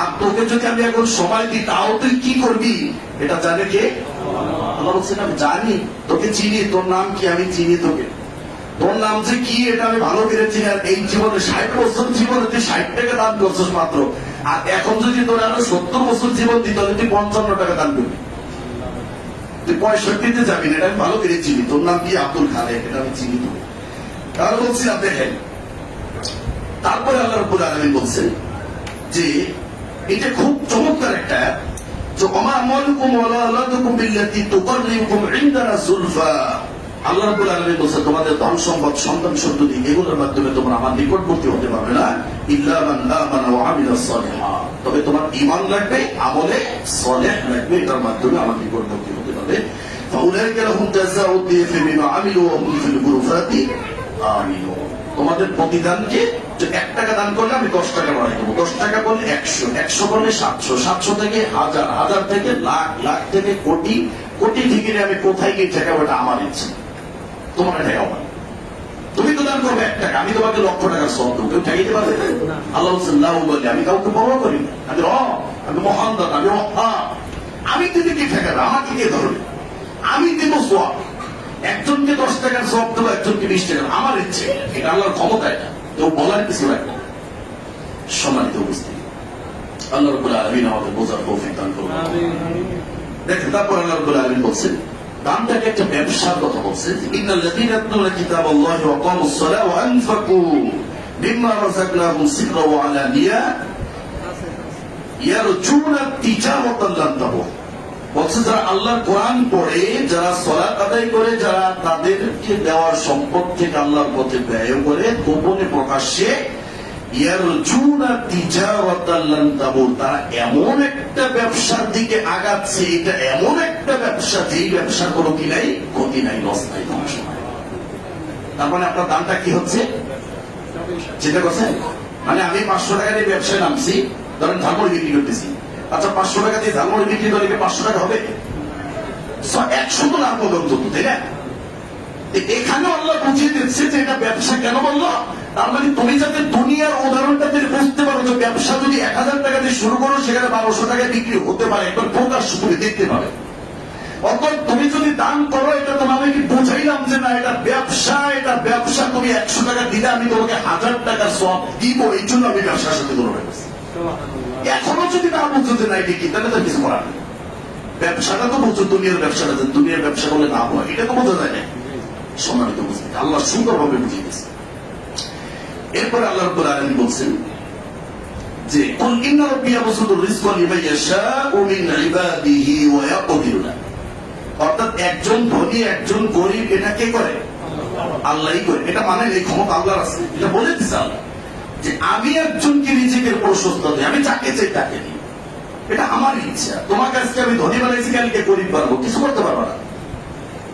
আর তোকে যদি আমি এখন সময় দিই তাও তুই কি করবি, এটা জানে কে? আল্লাহ বলছেন আমি জানি, তোকে চিনি, তোর নাম কি আমি চিনি তোকে, তোর নাম যে কি এটা আমি ভালো করে চিনি। আর এই জীবনে 60 বছর জীবনে তুই 60 টাকা দান করছিস মাত্র, আর এখন যদি তোর আরো 70 বছর জীবন দিই তাহলে তুই 55 টাকা দান করবি, তুই 65-তে যাবি না, এটা আমি ভালো করে চিনি। তোর নাম কি? আব্দুল খালেক, এটা আমি চিনি তোকে। তাহলে বলছিলাম দেখেন, তারপরে আল্লাহ রাব্বুল আলামিন বলছেন যে এটা খুব চমৎকার একটা, যে ওমা আমালুকুম ওয়ালা আওলাদুকুম বিল্লাতি তুকাররিবুকুম ইনদানা যুলফা। আল্লাহ রাব্বুল আলামিন বলছেন তোমাদের ধন সম্পদ, সন্তান সন্ততি, এগুলোর মাধ্যমে তোমরা আমার নিকটবর্তী হতে পারবে না, ইল্লা মান আমানা ওয়া আমিলা সালিহা, তবে তোমার ঈমান লাগবে, আমলে সালেহ লাগবে, এটার মাধ্যমে আমার নিকটবর্তী হতে পারবে। ফাউলাইকা লাহুম জাযাউদ দিফি বিমা আমিলু ওয়া হুম ফিল গুরুফাতি আমিনুন। তোমাদের প্রতিদানকে, যে 1 টাকা দান করলে আমি 10 টাকা বাড়াই দেবো, 10 টাকা বললে 100, 100 বললে 700, 700 থেকে 1000, 1000 থেকে লাখ, লাখ থেকে কোটি, কোটি থেকে আমি কোথায় গিয়ে ঠেকাবো, এটা আমার ইচ্ছে, তোমার ঠেকাবো না। তুমি তো দান করবে 1 টাকা, আমি তোমাকে লক্ষ টাকার সব দেবো, কেউ ঠেকাইতে পারবে? আল্লাহ বলছেন লাউ বলে আমি কাউকে পরোয়া করি না, আমি মহান দান, আমি আমি দিদি কি ঠেকাবে, আমাকে কে ধরবে, আমি দেব সওয়াব। একজনকে 10 টাকার সওয়াব দেবো, একজনকে 20 টাকা, আমার ইচ্ছে, এটা আল্লাহর ক্ষমতা, এটা কেউ বলার কিছু রাখবে। সম্মানিত উপস্থিতি, আল্লাহ রাব্বুল আলামিন আমাদের বোঝার তৌফিক দান করুন। দেখেন তারপর আল্লাহ রাব্বুল আলামিন বলছেন, দানটাকে একটা ব্যবসার কথা বলছে, ইন্নাল্লাযীনা ইয়াতলুনা কিতাবাল্লাহি ওয়া আকামুস সালাহ ওয়া আনফাকু মিম্মা রাযাকনাহুম সিররান ওয়া আলানিয়া ইয়ারজুনা তিজারাতান লান তাবুর। বলছে যারা আল্লাহর কোরআন পড়ে, যারা সালাত আদায় করে, যারা তাদেরকে দেওয়ার সম্পদ থেকে আল্লাহর পথে ব্যয় করে, গোপনে প্রকাশ্যে, ইয়ারজুনা তিজারাতান লান তাবুর, তারা এমন একটা ব্যবসার দিকে আগাচ্ছে, এটা এমন একটা ব্যবসা যেই ব্যবসার কোনো কি নাই, ক্ষতি নাই, লস নাই, ধ্বংস নাই। তার মানে আপনার দামটা কি হচ্ছে, চিন্তা করছেন? মানে আমি 500 টাকা দিয়ে ব্যবসায় নামছি, ধরেন ঝালমুড়ি বিক্রি করতেছি, আচ্ছা 500 টাকা দিয়ে ঝালমুড়ি বিক্রি করলে 500 টাকা হবে, 100 তো লাভ হবে অন্তত, তাই না? এখানে আল্লাহ বুঝিয়ে দিচ্ছে যে এটা ব্যবসা। কেন বললো? তার মানে তুমি যাতে দুনিয়ার উদাহরণটা যদি বুঝতে পারো, যে ব্যবসা যদি 1000 টাকা দিয়ে শুরু করো, সেখানে 1200 টাকায় বিক্রি হতে পারে, একবার প্রকাশ্য তুমি দেখতে পাবে। অর্থাৎ তুমি যদি দান করো, এটা তোমাকে কি বুঝাইলাম যে না এটা ব্যবসা, এটা ব্যবসা, তুমি 100 টাকা দিলে আমি তোমাকে 1000 টাকা সব দিব, এই জন্য আমি ব্যবসার সাথে জড়ো হয়ে গেছি। এখনো যদি না বুঝছো যে না এটা কি, তাহলে তো কিছু করার নেই। ব্যবসাটা তো বুঝছো, দুনিয়ার ব্যবসাটা, দুনিয়ার ব্যবসা করলে না হয়, এটা তো বোঝা যায় না। সম্মানিত উপস্থিতি, আল্লাহ সুন্দরভাবে বুঝিয়ে দিয়েছে। এরপরে আল্লাহ রাব্বুল আলামিন বলছেন যে কুল ইন্না রাব্বী ইয়াবসুতুর রিজকা লিমান ইয়াশাউ মিন ইবাদিহি ওয়া ইয়াকদিরু লাহু। অর্থাৎ একজন ধনী একজন গরিব এটা কে করে? আল্লাহই করে। এটা মানে এই ক্ষমতা আল্লাহর আছে, এটা বলে দিয়েছে আল্লাহ যে আমি একজনকে রিজিকের প্রশস্তা দিই, আমি যাকে চাই তাকে দিই, এটা আমার ইচ্ছা। তোমাকে আজকে আমি ধনী বানাইছি, কালকে গরিব বানাবো, কিছু করতে পারবো না।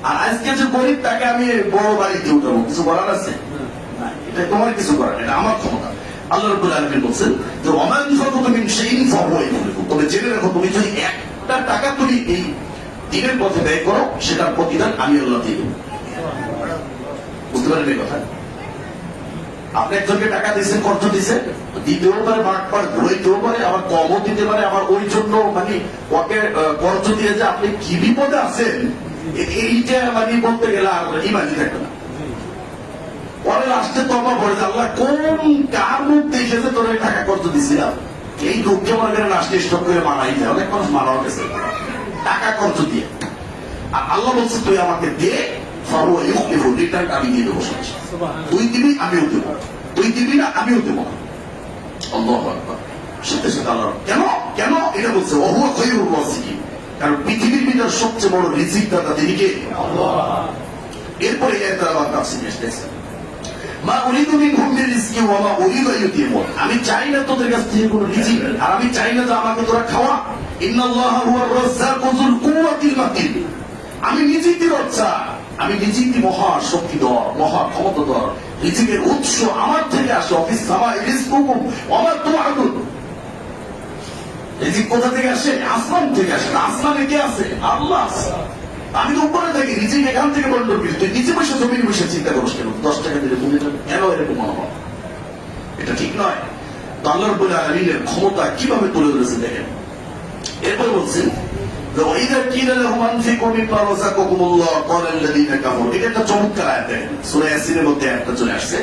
আর আজকে যে গরিব তাকে আমি বড় বাড়িতে উঠাবো, কিছু করার আছে? এটা তোমার কিছু করার, এটা আমার ক্ষমতা। আল্লাহ রাব্বুল আলামিন বলছেন যে ওমা আনফাকতুম মিন শাইইন ফাহুয়া ইউখলিফুহু। তবে জেনে রাখো, তুমি যদি 1 টাকা তুমি এই দিনের পথে ব্যয় করো, সেটার প্রতিদান আমি আল্লাহ দিয়ে দেব। বুঝতে পারেন এই কথা? আপনি একজনকে টাকা দিয়েছেন, কর্জ দিয়েছেন, দিতেও পারে বাটপার, ঘুরাইতেও পারে, আবার কমও দিতে পারে, আবার ওই জন্য মানে ওকে কর্জ দিয়ে যে আপনি কি বিপদে আছেন, এইটা মানে বলতে গেলে আর ইমানই থাকবে না। পরে লাস্টে তওবা করে যে আল্লাহ কোন কার মুখ দেখেছে তোর টাকা কর্জ দিছিলাম, এই দুঃখে মনে করেন লাস্টে স্টক করে মানাই যায়। অনেক মানুষ মানাও গেছে টাকা কর্জ দিয়ে। আর আল্লাহ বলছে তুই আমাকে দে, ফাহুয়া ইউখলিফু, রিটার্ন আমি দিয়ে দেবো। তুই দিবি আমিও দেবো, তুই দিবি না আমিও দেবো। আল্লাহু আকবার। সাথে সাথে আল্লাহ কেন কেন এটা বলছে, ওহুয়া খায়রুর রাযিকিন, কারণ পৃথিবীর ভিতর সবচেয়ে বড় রিজিক দাতা তিনি কে? আল্লাহ। এরপরে এটা আবার তাফসীরে এসেছে, মা উরিদু মিনহুম মির রিজকি ওয়া মা উরিদু আন ইউতিমুন। আমি চাই না তোদের কাছ থেকে কোনো রিজিক, আর আমি চাই না যে আমাকে তোরা খাওয়া। ইন্নাল্লাহা হুয়ার রাজ্জাকু যুল কুওয়াতিল মাতিন। আমি নিজেই রক্ষা, আমি নিজেই মহা শক্তিধর, মহা ক্ষমতাধর। রিজিকের উৎস আমার থেকে আসে। অফিস সামাই রিজকুকুম ওয়া মা তুআদুন। রিজিক কোথা থেকে আসে? আসমান থেকে আসে। আসমানে কে আছে? আল্লাহ আছে। আমি তো উপরে থাকি, রিজিক এখান থেকে বন্টন করি। তুই নিচে বসে জমিনে বসে চিন্তা করিস কেন? 10 টাকা দিলে তুমি কেন এরকম মনোভাব? এটা নয়। তো আল্লাহ রাব্বুল আলামিনের ক্ষমতা কিভাবে তুলে ধরেছে দেখেন। এরপর বলছেন ওয়াইদা কিলা লাহুম আনফিকু মিম্মা রাযাকাকুমুল্লাহ ক্বালা আল্লাযীনা কাফারু। এটা একটা চমৎকার আয়াত দেখেন, সূরা ইয়াসিনের মধ্যে একটা চলে আসছে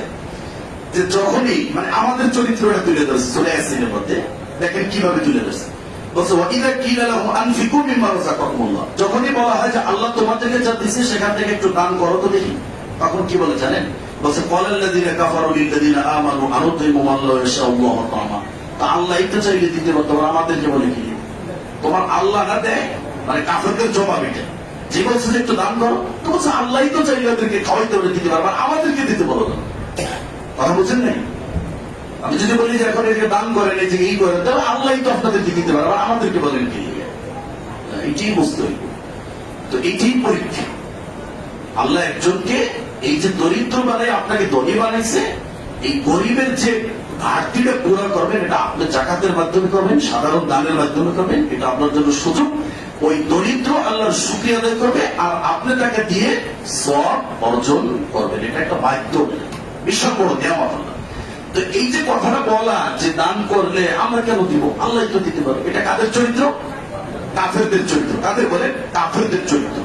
যে যখনই মানে আমাদের চরিত্রটা তুলে ধরেছে সূরা ইয়াসিনের মধ্যে, দেখেন কিভাবে তুলে ধরেছে। বলছে ওয়াইদা কিলা লাহুম আনফিকু মিম্মা রাযাকাকুমুল্লাহ, যখনই বলা হয় যে আল্লাহ তোমাদেরকে যা দিয়েছে সেখান থেকে একটু দান করো তো দেখি, তখন কি বলে জানেন? বলছে ক্বালা আল্লাযীনা কাফারু লিল্লাযীনা আমানু আনুতিমু মা লা ইয়াশাআল্লাহু তাআলা। তা আল্লাহ এটা চাইলে দিতে পারতো, আমাদেরকে বলে কি তোমার আল্লাহ না দেয়? মানে কাফেরদের জবাব এটা, যে বলছে যে একটু দান করো, তো বলছে আল্লাহই তো চাইলে ওদেরকে খাওয়াইতে বলে দিতে পারবে, আমাদেরকে দিতে বলো না। কথা বুঝছেন নাই? আমি যদি বলি যে এখন এদিকে দান করেন, এই যে এই করেন, তাহলে আল্লাহই তো আপনাদেরকে দিতে পারবে, আমাদেরকে বলেন কি? এটাই বুঝতে হইব। তো এইটাই পরীক্ষা। আল্লাহ একজনকে এই যে দরিদ্র বানাই আপনাকে ধনী বানাইছে, এই গরিবের যে ঘাটতিটা পুরো করবেন, এটা আপনি জাকাতের মাধ্যমে করবেন, সাধারণ দানের মাধ্যমে করবেন, এটা আপনার জন্য সুযোগ। ওই দরিদ্র আল্লাহর শুকরিয়া আদায় করবে আর আপনি তাকে দিয়ে সওয়াব অর্জন করবেন। এটা একটা বাধ্য, বিশাল বড় নিয়ামত আল্লাহ। তো এই যে কথাটা বলা যে দান করলে আমরা কেন দিব, আল্লাহ তো দিতে পারবে, এটা কাদের চরিত্র? কাফেরদের চরিত্র। কাদের বলে? কাফেরদের চরিত্র।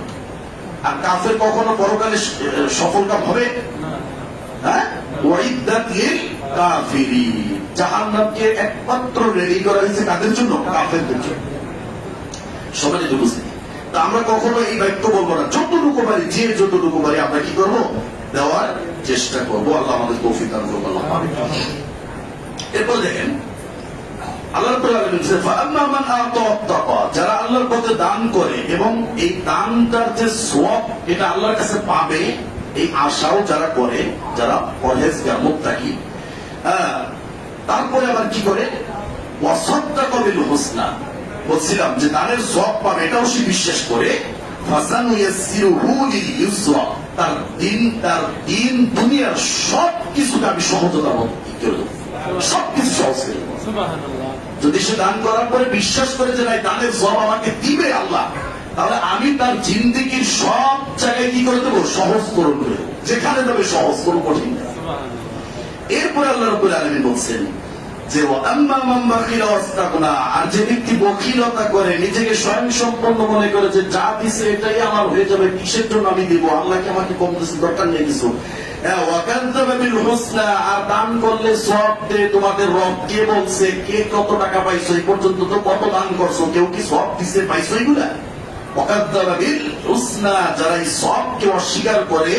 আর কাফের কখনো পরকালে সফলকাম হবে? হ্যাঁ, ওয়াইদাত লিল কাফিরিন, জাহান্নামকে একমাত্র রেডি করা হয়েছে কাদের জন্য? কাফেরদের জন্য। সবাই যদি বুঝতে, তা আমরা কখনো এই বাক্য বলবো না, যতটুকু পারি, যে যতটুকু পারি আমরা কি করবো? দেওয়ার চেষ্টা করবো। আল্লাহ আমাদের তৌফিক দান করুন। আল্লাহ এরপর দেখেন আল্লাহ রাব্বুল আলামিন বলেন ফাআম্মা মান আতা ওয়াত্তাকা, যারা আল্লাহর পথে দান করে এবং এই দানটার যে সওয়াব এটা আল্লাহর কাছে পাবে এই আশাও যারা করে, যারা পরহেজগার মুত্তাকি, তারপরে আবার কি করে? ওয়াসাদ্দাকা বিল হুসনা, বলছিলাম যে দানের সওয়াব পাবে এটাও সে বিশ্বাস করে, ফাসানুয়াসসিরুহু লিল ইউসরা, তার দিন দুনিয়ার সব কিছুকে আমি সহজতার মধ্যে করে দেব, সবকিছু সহজ করে দেব। সুবহানাল্লাহ। যদি সে দান করার পরে বিশ্বাস করে যে না দানের সওয়াব আমাকে দিবে আল্লাহ, তাহলে আমি তার জিন্দেগীর সব জায়গায় কি করে দেবো? সহজ করে দেবো, যেখানে যাবে সহজ করবো, কঠিন। এরপরে আল্লাহ রাব্বুল আলামিন বলছেন যে ওয়াম্মা মান বাখিলা ওয়াস্তাগনা, আর যে ব্যক্তি বখিলতা করে, নিজেকে স্বয়ং সম্পন্ন মনে করে যে যা দিছে এটাই আমার হয়ে যাবে, কিসের জন্য আমি দিব, আল্লাহকে আমাকে কম দিছে, দরকার নেই কিছু। ওয়াকাযযাবা বিল হুসনা, আর দান করলে সওয়াব দে, তোমাদের রব কে বলছে, কে কত টাকা পাইছো, এই পর্যন্ত তো কত দান করছো, কেউ কি সওয়াব দিছে, পাইছো এগুলা? ওয়াকাযযাবা বিল হুসনা, যারা এই সওয়াবকে অস্বীকার করে,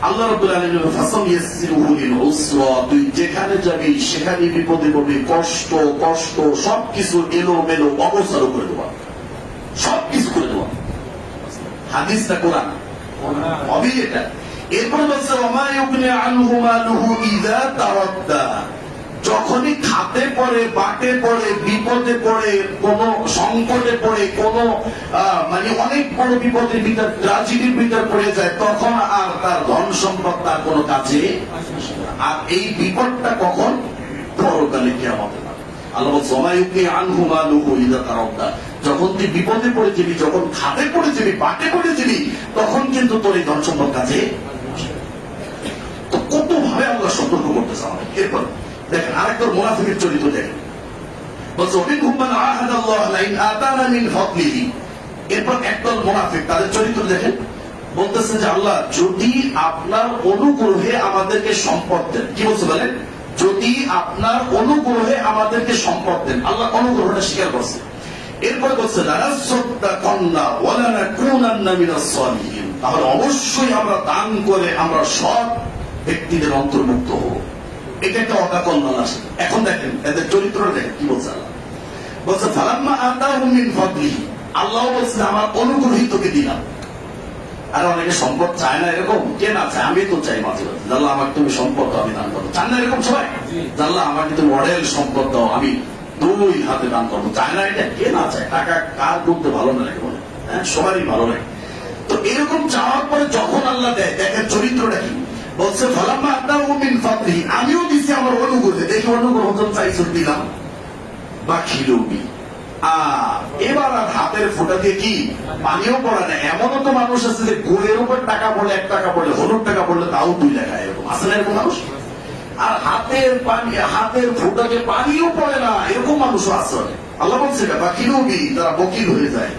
আল্লাহ রাব্বুল আলামিন ফাসানুয়াসসিরুহু লিল উসরা, তুই যেখানে যাবি সেখানে বিপদে পড়বি, কষ্ট সবকিছু এলোমেলো অবস্থা করে দেওয়া, সবকিছু করে দেওয়া। হাদিস না কোরআন? হবে এটা। এরপর বলছে ওমা ইউগনি আনহু মালুহু ইযা তারাদ্দা, যখনই খাতে পড়ে, বাটে পড়ে, বিপদে পড়ে, কোন সংকটে পড়ে, কোন মানে অনেক বড় বিপদের ভিতর, ট্র্যাজেডির ভিতর পড়ে যায়, তখন আর তার ধন সম্পদ তার কোনো কাজে। আর এই বিপদটা কখন? পরকালে কিয়ামতে। আল্লাহ বলছে ওমা ইউগনি আনহু মালুহু ইযা তারাদ্দা, যখন তুই বিপদে পড়ে যাবি, যখন খাতে পড়ে যাবি, বাটে পড়ে যাবি, তখন কিন্তু তোর এই ধন সম্পদ কাজে। তো কত ভাবে আল্লাহ সতর্ক করতেছে আমাদের। এরপর দেখেন আরেকবার মুনাফিকের চরিত্র দেখেন, বলছে ওমিনহুম মান আহাদাল্লাহ লাইন আতানা মিন ফাদলিহি। এরপর একদল মুনাফিক, তাদের চরিত্র দেখেন, বলতেছে যে আল্লাহ যদি আপনার অনুগ্রহে আমাদেরকে সম্পদ দেন, কি বলছে বলেন? যদি আপনার অনুগ্রহে আমাদেরকে সম্পদ দেন, আল্লাহ অনুগ্রহটা স্বীকার করছে। এরপর বলছে লানাসাদ্দাকান্না ওয়া লানাকুনান্না মিনাস সালিহিন, তাহলে অবশ্যই আমরা দান করে আমরা সৎ ব্যক্তিদের অন্তর্ভুক্ত হব। এটা একটা অকাকল্যাণ আসে। এখন দেখেন এদের চরিত্র দেখেন কি বলছে আল্লাহ। বলছে ফালাম্মা আতাহুম মিন ফাদলিহি, আল্লাহ বলছে আমার অনুগ্রহই তোকে দিলাম। আর অনেকে সম্পদ চায় না, এরকম কে না চায়? আমি তো চাই মাঝে মাঝে, আল্লাহ আমাকে তুমি সম্পদ দাও, আমি দান করবো। চান না এরকম সবাই? আল্লাহ আমাকে তুমি মডেল সম্পদ দাও, আমি 2 হাতে দান করবো। চায় না এটা? কে না চায়? টাকা কার করতে ভালো না লাগে বলে? হ্যাঁ, সবারই ভালো লাগে। তো এরকম চাওয়ার পরে যখন আল্লাহ দেয়, দেখেন চরিত্রটা কি বলছে, ফালাম্মা আতাহুম মিন ফাদলিহি, আমিও দিছি আমার অনুগ্রহে, দেখি অনুগ্রহ চাইছো দিলাম। বাখিলুবি, এবার আর হাতের ফোঁটা দিয়ে কি পানিও পড়ে না। এমনও তো মানুষ আছে যে গুড়ের উপর টাকা পড়লে, 1 টাকা পড়লে, হলুদ টাকা পড়লে তাও 2 টাকা, এরকম আছে না? এরকম মানুষ আর হাতের ফুটাকে পানিও পড়ে না, এরকম মানুষও আছে। আল্লাহ বলছে বাকিলবি, তারা বকিল হয়ে যায়,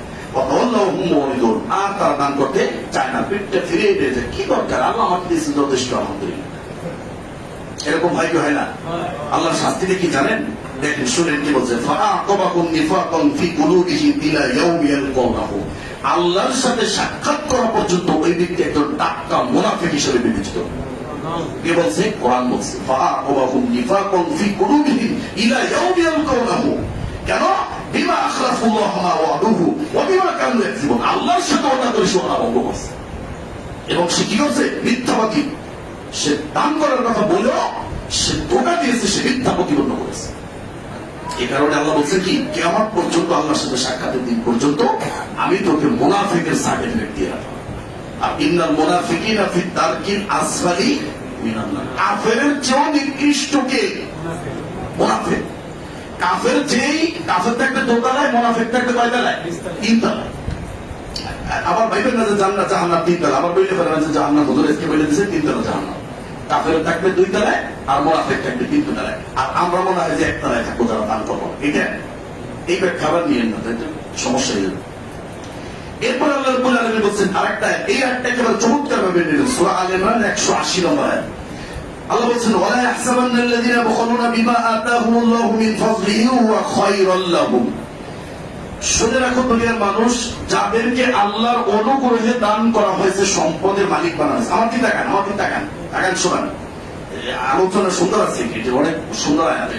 আর তারা দান করতে চায় না, পেটটা ফিরে যায়। কি দরকার, আল্লাহ আমাকে দিয়েছে যথেষ্ট, আলহামদুলিল্লাহ। এরকম ভাগ্য হয় না। আল্লাহর শাস্তিটা কি জানেন? দেখেন, শুনেন কি বলছে, আল্লাহর সাথে সাক্ষাৎ করা পর্যন্ত ওই ব্যক্তি একজন টাটকা মুনাফিক হিসেবে বিবেচিত। কে বলছে? কোরআন বলছে, কেন? বিমা আখলাফুল্লাহ মা ওয়াদুহু ওয়া বিমা কানু ইয়াকযিবুন, আল্লাহর সাথে ওয়াদা করে সে ভঙ্গ করছে এবং সে কি করছে? মিথ্যাবাদী। সে দান করার কথা বলেও সে ধোঁকা দিয়েছে, সে মিথ্যা প্রতিপন্ন করেছে। এই কারণে আল্লাহ বলছে কি, কিয়ামত পর্যন্ত, আল্লাহর সাথে সাক্ষাতের দিন পর্যন্ত আমি তোকে মুনাফিকের সার্টিফিকেট দিয়ে রাখবো। আর ইন্নাল মুনাফিকিনা ফি দারকিল আসফালি মিনান নার, কাফেরের চেয়েও নিকৃষ্ট কে? মুনাফিক। কাফের থাকবে দোতলায়, মুনাফিক থাকবে কয়তলায়? তিনতলায়। আবার ভাইবেন না যে জান্নাত জাহান্নাম তিনতলা, আবার বইলে ফেলেন যে জাহান্নাম হুজুর আজকে বলে দিয়েছে তিনতলা জাহান্নাম। কাফের থাকবে দুই তলায় আর মুনাফিক থাকবে তিন তলায়। আর আমরা মনে হয় যে একতলায় থাকবো যারা দান করবো। এটা এই খাবার নিয়ে না, সমস্যা হয়ে যাবে। এরপর আল্লাহ রাব্বুল আলামিন বলছেন আরেকটা, এই আয়াতটা একেবারে চমৎকার ভাবে নিলেন, সূরা আলে ইমরান 180 নম্বর আয়াত। আল্লাহ বলছেন, ওয়ালা ইয়াহসাবান্নাল্লাযীনা ইয়াবখালুনা বিমা আতাহুমুল্লাহু মিন ফাযলিহি ওয়া খায়রাল লাহুম। শুনে রাখো দুনিয়ার মানুষ, যাদেরকে আল্লাহর অনুগ্রহে দান করা হয়েছে, সম্পদের মালিক বানানো হয়েছে। আমার কি তাকান শোনান, আলোচনা সুন্দর আছে, এটা অনেক সুন্দর আয়াত।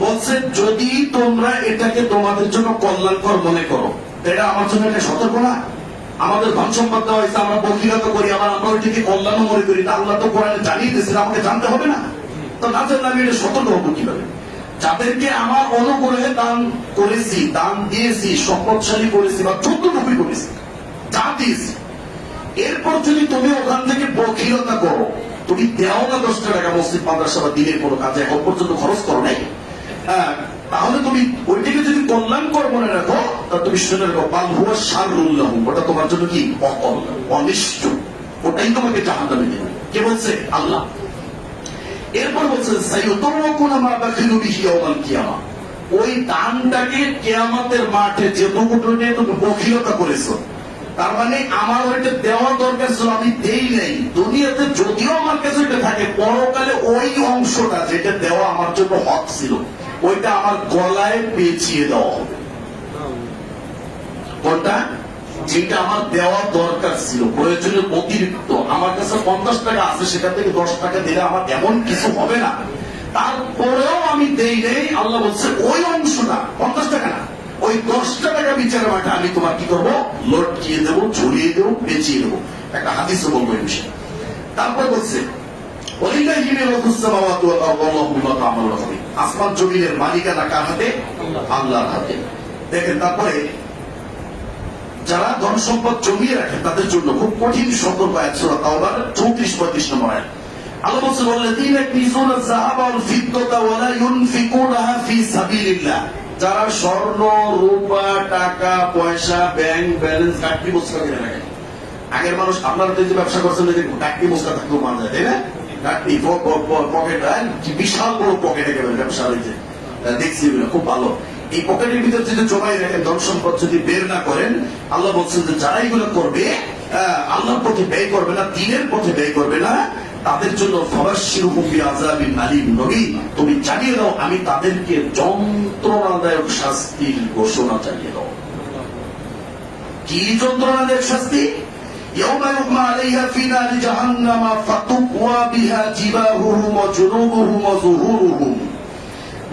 বলছে, যদি তোমরা এটাকে তোমাদের জন্য কল্যাণকর মনে করো, এটা আমার জন্য একটা সতর্ক না? আমাদের ধন সম্পদ দেওয়া হয়েছে, আমরা বহিরাগত করি, আবার আমরা ওইটাকে কল্যাণও মনে করি, তা আল্লাহ তো কোরআনে জানিয়ে দিয়েছেন, আমাকে জানতে হবে না? তো না জানলে আমি এটা সতর্ক হবো কিভাবে? যাদেরকে আমার অনুগ্রহে দান করেছি, দান দিয়েছি, সম্পদশালী করেছি বা যতটুকুই করেছি, যা দিয়েছি, এরপর যদি তুমি ওখান থেকে বখিলতা করো, তুমি দেও না 10 টাকা মসজিদ মাদ্রাসা বা দিনের কোনো কাজে এখন পর্যন্ত খরচ করো নাই, তাহলে তুমি ওইটাকে যদি কল্যাণকর মনে রাখো, তা তুমি শুনে রাখো, বাল হুয়া শাররুল লাহুম, ওটা তোমার জন্য কি? অনিষ্ট, ওটাই তোমাকে জাহান্নামে দেবে। কে বলছে? আল্লাহ। এরপর বলছে, সাইয়ুতাওয়াকুনা মা বাখিলু বিহি ইয়াওমাল কিয়ামা, ওই দানটাকে কিয়ামতের মাঠে যেটুকু নিয়ে তুমি বখিলতা করেছো, তার মানে আমার ওইটা দেওয়া দরকার ছিল, আমি দেই নাই। দুনিয়াতে যদিও আমার কাছে ওইটা থাকে, পরকালে ওই অংশটা যেটা দেওয়া আমার জন্য হক ছিল, ওইটা আমার গলায় পেঁচিয়ে দেওয়া হবে। কোনটা? যেটা আমার দেওয়া দরকার ছিল, প্রয়োজনের অতিরিক্ত। আমার কাছে 50 টাকা আছে, সেটা থেকে 10 টাকা দিলে আমার এমন কিছু হবে না, তারপরেও আমি দেই নেই। আল্লাহ বলছে, ওই অংশটা 50 টাকা না, ওই 10 টাকা বিচারের মাঠে আমি তোমার কি করবো? লটকিয়ে দেবো, ঝুলিয়ে দেবো, পেঁচিয়ে দেবো। একটা হাদিস বলবো এই বিষয়ে। তারপর বলছে, আসমান জমিনের মালিকানা কার হাতে? আল্লাহর হাতে। দেখেন, তারপরে যারা ধন সম্পদ জমিয়ে রাখে তাদের জন্য খুব কঠিন সতর্ক আয়াত, সূরা তাওবার 34-35 নম্বর আয়াত। আল্লাহ বলছে, ওয়াল্লাযীনা ইয়াকনিজুনা আয-যাহাবা ওয়াল ফিদ্দাতা ওয়া লা ইউনফিকুনাহা ফি সাবিলিল্লাহ, যারা স্বর্ণ, রূপা, টাকা পয়সা, ব্যাংক ব্যালেন্স কাটতি বস্তা করে রাখে। আগের মানুষ, আপনারা তো যে ব্যবসা করছেন, যে কাটতি বস্তা থাকলেও মানা যায়, তাই না? কাটতি পকেট, বিশাল বড় পকেট, একেবারে ব্যবসা হয়েছে, দেখছি খুব ভালো। এই পকেটের ভিতর যদি জমাই রাখেন, ধন সম্পদ যদি বের না করেন, আল্লাহ বলছেন যে যারা এগুলো করবে, আল্লাহর পথে ব্যয় করবে না, দ্বীনের পথে ব্যয় করবে না, তাদের জন্য ফাবাশশিরহুম বিআযাবিন আলীম, নবী তুমি জানিয়ে দাও, আমি তাদেরকে যন্ত্রণাদায়ক শাস্তির ঘোষণা জানিয়ে দাও। কি যন্ত্রণাদায়ক শাস্তি? ইয়াওমা ইউহমা আলাইহা ফি নারি জাহান্নামা ফাতুকওয়া বিহা জিবাহুহুম ওয়া জুনুবুহুম ওয়া যুহুরুহুম।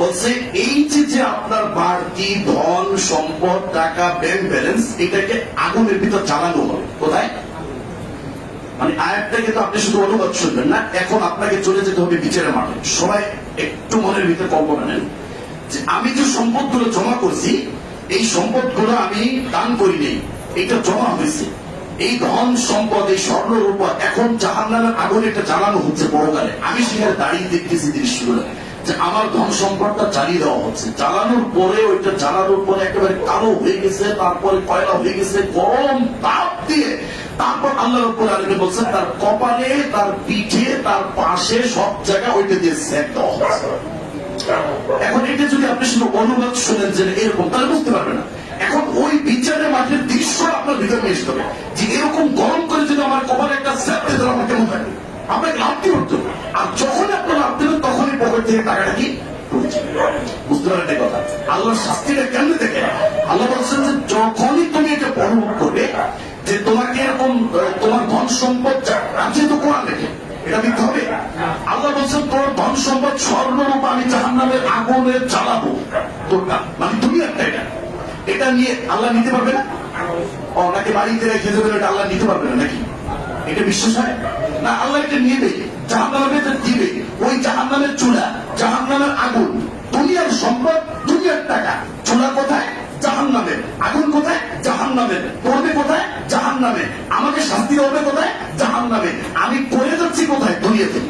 বলছে, এই যে আপনার বাড়তি ধন সম্পদ, টাকা, ব্যাংক ব্যালেন্স, এটাকে আগুনের ভিতর জ্বালানো হবে। কোথায়? মানে আয়াতটাকে তো আপনি শুধু অনুবাদ শুনবেন না, এখন আপনাকে চলে যেতে হবে বিচারের মাঠে। সবাই একটু মনের ভিতরে কল্পনা নেন যে আমি যে সম্পদগুলো জমা করছি, এই সম্পদগুলো আমি দান করি নেই, এটা জমা হয়েছে। এই ধন সম্পদ, এই স্বর্ণ রূপা এখন জাহান্নামের আগুনে এটা জ্বালানো হচ্ছে পরকালে। আমি সেখানে দাঁড়িয়ে দেখতেছি দৃশ্যগুলো, যে আমার ধন সম্পদটা জ্বালিয়ে দেওয়া হচ্ছে। জ্বালানোর পরে, ওইটা জ্বালানোর পরে একেবারে কালো হয়ে গেছে, তারপরে কয়লা হয়ে গেছে, গরম তাপ দিয়ে তারপর আল্লাহ রাব্বুল আলামিন বলছেন তার কপালে, তার পিঠে, তার পাশে সব জায়গা ওইটা দিয়ে সেট দেওয়া হয়েছে। এখন এটা যদি আপনি শুধু অনুবাদ শুনেন যে এরকম, তাহলে বুঝতে পারবেন না। এখন ওই বিচারের মাঠের দৃশ্য আপনার ভিতরে নিয়ে আসতে হবে যে এরকম গরম করে যদি আমার কপালে একটা সেট দিতে আমার কেমন থাকে, আপনাকে লাভটি করতে। আর যখন আপনার লাভ দেবেন তখনই পকেট থেকে টাকাটা কি বুঝতে পারেন এই কথা। আল্লাহর শাস্তিটা কেন দেখে? আল্লাহ বলছেন যে যখনই তুমি এটা অনুভব করবে যে তোমাকে এরকম তোমার ধন সম্পদ, আমি তো কোরআন দেখে এটা দিতে হবে। আল্লাহ বলছেন তোর ধন সম্পদ স্বর্ণরূপ আমি জাহান্নামের আগুনে জ্বালাবো তোরটা, মানে তুমি একটা এটা নিয়ে আল্লাহ নিতে পারবে না? নাকি বাড়িতে রেখে দেবেন এটা আল্লাহ নিতে পারবে না নাকি? এটা বিশ্বাস হয় না? আল্লাহ এটা নিয়ে জাহান্নামে দিবে। ওই জাহান্নামের চুলা, জাহান্নামের আগুন, দুনিয়ার সম্পদ, দুনিয়ার টাকা। চুলা কোথায়? জাহান্নামে। আগুন কোথায়? জাহান্নামে। পড়বে কোথায়? জাহান্নামে। আমাকে শাস্তি হবে কোথায়? জাহান্নামে। আমি পড়ে যাচ্ছি কোথায়? দুনিয়াতে।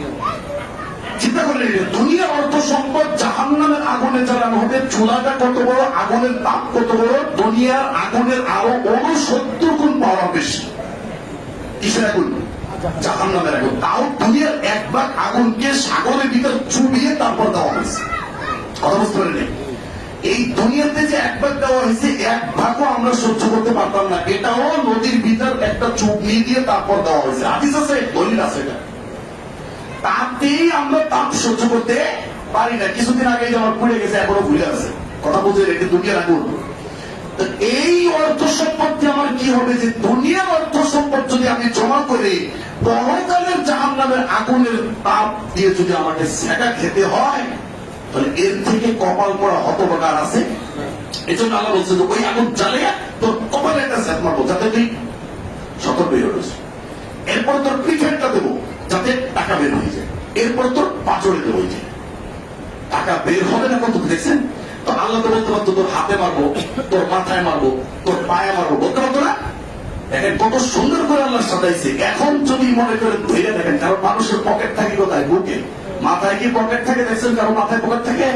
চিন্তা করে দুনিয়ার অর্থ সম্পদ জাহান্নামের আগুনে জ্বালানো হবে। চুলাটা কত বড়, আগুনের তাপ কত বড়, দুনিয়ার আগুনের আরো 69 গুণ পাওয়া বেশি। কিসের আগুন? জাহান্নামের আগুন। তাও দুনিয়ার এক ভাগ আগুনকে সাগরের ভিতর চুবিয়ে তারপর দেওয়া হয়েছে। কথা বুঝতে পারেন? এই দুনিয়াতে যে এক ভাগ দেওয়া হয়েছে, এক ভাগও আমরা সহ্য করতে পারতাম না। এটাও নদীর ভিতর একটা চুবনি দিয়ে তারপর দেওয়া হয়েছে। হাদিস আছে, দলিল আছে। এটা তাতেই আমরা তাপ সহ্য করতে পারি না। কিছুদিন আগে আমার ভুলে গেছে, এখনো ভুলে আছে। কথা বলছে এটা দুনিয়ার আগুন। এই অর্থ সম্পত্তি আমার কি হবে যে দুনিয়ার অর্থ সম্পদ যদি আমি জমা করে পরকালের জাহান্নামের আগুনের তাপ দিয়ে যদি আমাকে সেটা খেতে হয়, তাহলে এর থেকে কপাল পড়া হতভাগা আছে? এই জন্য আল্লাহ বলছে যে ওই আগুন জ্বালিয়ে তোর কপালে একটা সেট মারবো যাতে তুই সতর্ক হয়ে উঠিস। এরপর তোর পিঠেরটা দেবো যাতে টাকা বের হয়ে যায়। এরপর তোর পাঁচড়ে দেবো, টাকা বের হবে না। কত দেখছেন? তো আল্লাহ তো বলতে পারতো তোর হাতে মারবো, তোর মাথায় মারবো, তোর পায়ে মারবো, বলতে পারতো না? দেখেন কত সুন্দর করে আল্লাহ সাজাইছে। এখন যদি মনে করেন ধরে দেখেন, কারণ মানুষের পকেট থাকে কোথায়? বুকে। মাথায় কি পকেট থাকে? দেখছেন কারো মাথায় পকেট থাকে?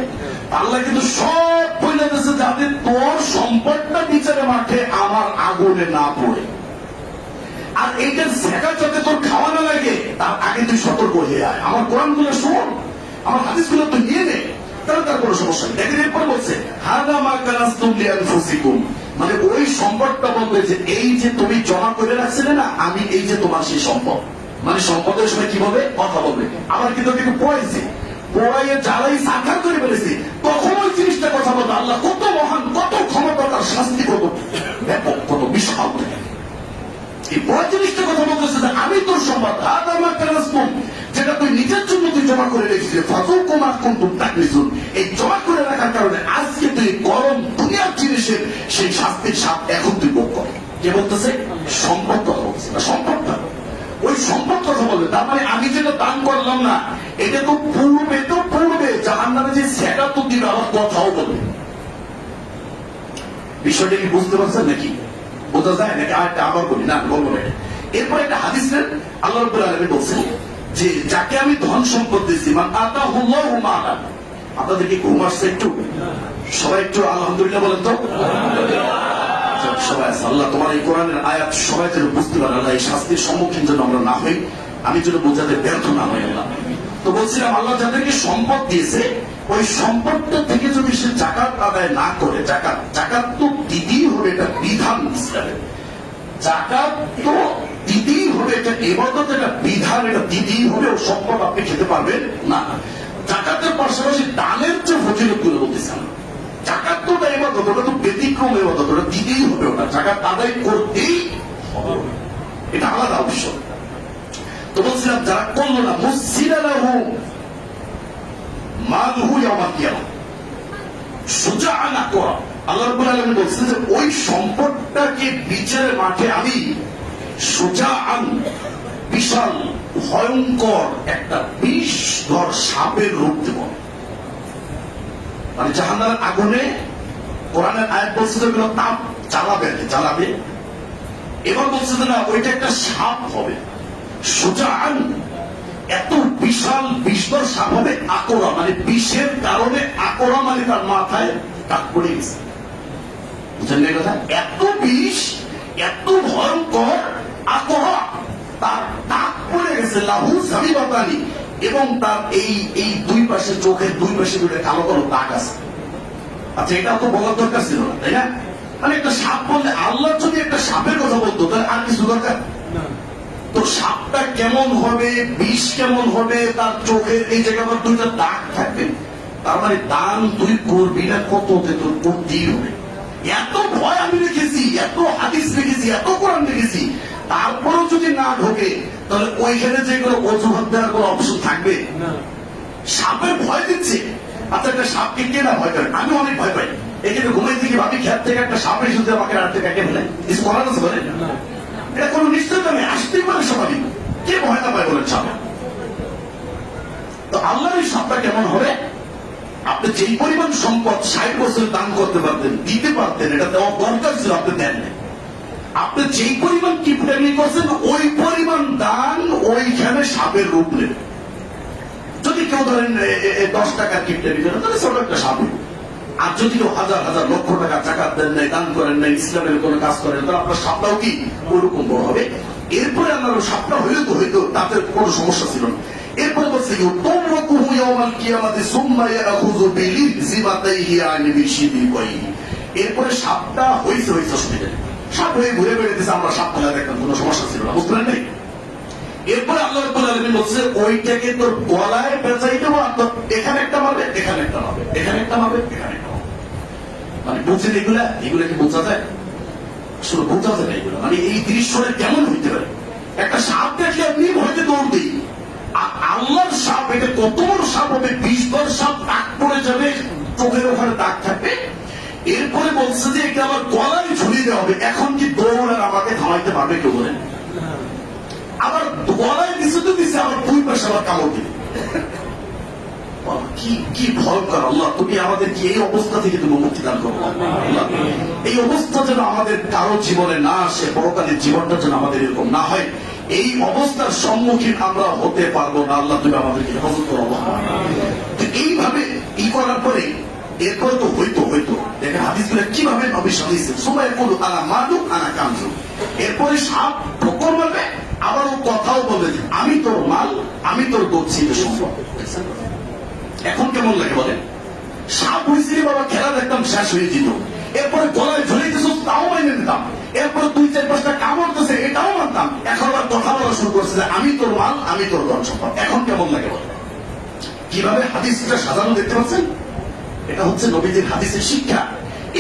আল্লাহ কিন্তু সব বলে দিয়েছে যাতে তোর সম্পদটা বিচারে মাঠে আমার আগুনে না পড়ে। আর এইটার শেখা যাতে তোর খাওয়া না লাগে তার আগে তুই সতর্ক হয়ে আয়। আমার কোরআন গুলো শোন, আমার হাদিস গুলো তুই নিয়ে নে, তাহলে তার কোনো সমস্যা নেই। দেখেন এরপর বলছে হাদা মা কানাস্তুম লিআনফুসিকুম, মানে ওই সম্পদটা বলবে যে এই যে তুমি জমা করে রাখছিলে না, আমি এই যে তোমার সেই সম্পদ। মানে সম্পদের সময় কি বলবে? কথা বলবে। আমার কিন্তু একটু পড়াইছে, পড়াইয়ে জ্বালাই সাক্ষাৎ করে ফেলেছে, তখন ওই জিনিসটা কথা বলবে। আল্লাহ কত মহান, কত ক্ষমতা, তার শাস্তি কত ব্যাপক, কত বিশাল। এই বড় জিনিসটা কথা বলতেছে যে আমি তোর সম্পদ, হাদা মা কানাস্তুম, যেটা তুই নিজের জন্য তুই জমা করে রেখেছিস, ফাযুকুমা কুনতুম তাকনিজুন, এই জমা করে রাখার কারণে আজকে তুই গরম দুনিয়ার জিনিসের সেই শাস্তির স্বাদ এখন তুই ভোগ কর। কে বলতেছে? সম্পদ কথা বলছে না, সম্পদটা ওই সম্পদ কথা বলবে। তার মানে আমি যেটা দান করলাম না, এটা তো পূর্বে জাহান্নামে যে সেটা তো দিবে, আমার কথাও বলবে। বিষয়টা কি বুঝতে পারছেন নাকি? বোঝা যায় নাকি? আরেকটা আবার বলি না, বলবো না। এরপর একটা হাদিস আল্লাহ রাব্বুল আলামিন বলছেন যে যাকে আমি ধন সম্পদ দিয়েছি, মান আতাহুল্লাহু মালান। আপনাদের কি ঘুম আসছে একটু? সবাই একটু আলহামদুলিল্লাহ বলেন তো। সবাই আল্লাহ তোমার এই কোরআনের আয়াত সবাই যেন বুঝতে পারে, আল্লাহ এই শাস্তির সম্মুখীন যেন আমরা না হই, আমি যেন বোঝাতে ব্যর্থ না হই। আল্লাহ তো বলছিলাম আল্লাহ যাদেরকে সম্পদ দিয়েছে, ওই সম্পদটা থেকে যদি সে যাকাত আদায় না করে, যাকাত তো দিতেই হবে, এটা বিধান ইসলামের। যাকাত তো দিতেই হবে, এটা ইবাদত, এটা বিধান, এটা দিতেই হবে। ও সম্পদ আপনি খেতে পারবেন না। যাকাতের পাশাপাশি দানের যে ফজিলত গুলো বলতেছেন, যাকাত তো ইবাদত, ওটা তো ব্যতিক্রম ইবাদত, ওটা দিতেই হবে। ওটা যাকাত আদায় করতেই হবে, এটা আলাদা বিষয়। তো বলছিলাম যারা করলো না, মুসিলাহু মালহু ইয়াউমাল কিয়ামা, সুজাআন আকরা। আল্লাহ রাব্বুল আলামিন বলছেন যে ওই সম্পদটাকে বিচারের মাঠে আমি সুজাআন, বিশাল ভয়ঙ্কর একটা বিষধর সাপের রূপ দেব। মানে জাহান্নামের আগুনে কোরআনের আয়াত বলছে যে ওগুলো তাপ জ্বালাবে। এবার বলছে যে না, ওইটা একটা সাপ হবে। সুজাআন, এত বিশাল বিষধর সাপ হবে। আকরা মানে বিষের কারণে, আকরা মানে তার মাথায় দাগ পড়ে গেছে। বুঝলেন এই কথা? এত বিষ, এত ভয়ঙ্কর আকহা, তার দাঁত পড়ে গেছে, লাহু সাবিবাতানি, এবং তার এই দুই পাশে, চোখের দুই পাশে দুটো কালো কালো দাগ আছে। আচ্ছা, এটা তো বলার দরকার ছিল না, তাই না? মানে একটা সাপ বললে, আল্লাহ যদি একটা সাপের কথা বলতো তাহলে আর কিছু দরকার? তো সাপটা কেমন হবে, বিষ কেমন হবে, তার চোখের এই জায়গায় আবার দুইটা দাগ থাকবে। তার মানে দান তুই করবি না, কত তোর করতেই হবে। এত ভয় আমি রেখেছি, এত হাদিস রেখেছি, এত কোরআন রেখেছি, তারপরেও যদি না ঢোকে তাহলে ওইখানে যেগুলো অজুহাত দেওয়ার কোনো অপশন থাকবে? সাপের ভয় দিচ্ছে। আচ্ছা, একটা সাপকে কে না ভয় করে? আমি অনেক ভয় পাই। এখানে ঘুমাই থেকে ভাবি খেত থেকে একটা সাপ এসে যদি আমাকে রাত থেকে কেটে ফেলে, কিছু করার আছে বলেন? এটা কোনো নিশ্চয়তা নেই, আসতেই পারে স্বাভাবিক। কে ভয় না পায় বলেন সাপে? তো আল্লাহর এই সাপটা কেমন হবে? আপনি যেই পরিমাণ সম্পদ 60 বছর দান করতে পারতেন, দিতে পারতেন, এটা দেওয়া দরকার ছিল, আপনি দেন না। আপনি যেই পরিমাণ কিপটামি করছেন, ওই পরিমাণ দান ওইখানে সাপের রূপ নেবে। যদি কেউ ধরেন 10 টাকার কিপটামি করেন, তাহলে ছোট একটা সাপ। আর যদি কেউ হাজার হাজার লক্ষ টাকা জাকাত দেন নাই, দান করেন নাই, ইসলামের কোন কাজ করেন, তাহলে আপনার সাপটাও কি ওরকম বড় হবে? এরপরে আমার সাপটা হইতো তাতে কোনো সমস্যা ছিল না। এরপরে বলছে এরপরে সাপটা হয়েছে অসুবিধা নেই, সাপ হয়ে ঘুরে বেড়াতেছে, আমরা সাপ ফেলা দেখতাম, কোনো সমস্যা ছিল না, বুঝলেন নাই? এরপরে আল্লাহ রাব্বুল আলামিন বলছে ওইটাকে তোর গলায় পেঁচাই দেবো, আর তোর এখানে একটা মারবে, এখানে একটা মারবে, এখানে একটা মারবে, এখানে একটা মারবে। মানে বুঝছেন এগুলা কি বোঝা যায়? আসলে বোঝা যায় না এগুলো। মানে এই দৃশ্যটা কেমন হইতে পারে? একটা সাপ দেখলে আপনি ভয়তে দৌড় দিই, আর আল্লাহর সাপ, এটা কত বড় সাপ হবে? 20 বার সাপ দাগ পড়ে যাবে, চোখের ওখানে দাগ থাকবে। এরপরে বলছে যে এটা আমার গলায় ঝুলিয়ে দেওয়া হবে। এখন কি দৌড় আর আমাকে থামাইতে পারবে কেউ বলেন? আবার গলায় দিছে, আবার দুই পাশে আবার কামড় দিবে। কি ভয়ঙ্কর! আল্লাহ, তুমি আমাদের কি এই অবস্থা থেকে তুমি মুক্তি দান করো। এই অবস্থা যেন আমাদের কারো জীবনে না আসে, পরকালের জীবনটা যেন আমাদের এরকম না হয়। এই অবস্থার সম্মুখীন আমরা হতে পারবো না। আল্লাহ, তুমি আমাদেরকে হেফাজত করো। এইভাবে করার পরে এরপরে তো হইতো দেখেন হাদিসগুলো কিভাবে নবী সাজিয়েছেন। সময় করুন আনা মালুক আনা কামজু। এরপরে সাপ ঠোকর মারবে, আবার ও কথাও বলবে যে আমি তোর মাল, আমি তোর গচ্ছিত সম্পদ। এখন কেমন লাগে বলেন? সাপ হয়েছিল বাবা, খেলা দেখতাম শেষ হয়ে যেত। এরপরে গলায় ঝুলিতেছ, তাও মাইনে নিতাম। এরপরে 2-4-5টা কামড়তেছে, এটাও মানতাম। এখন আবার কথা বলা শুরু করছে যে আমি তোর মাল, আমি তোর ধন সম্পদ। এখন কেমন লাগে বলেন? কিভাবে হাদিসটা সাজানো দেখতে পাচ্ছেন? এটা হচ্ছে নবীজির হাদিসের শিক্ষা।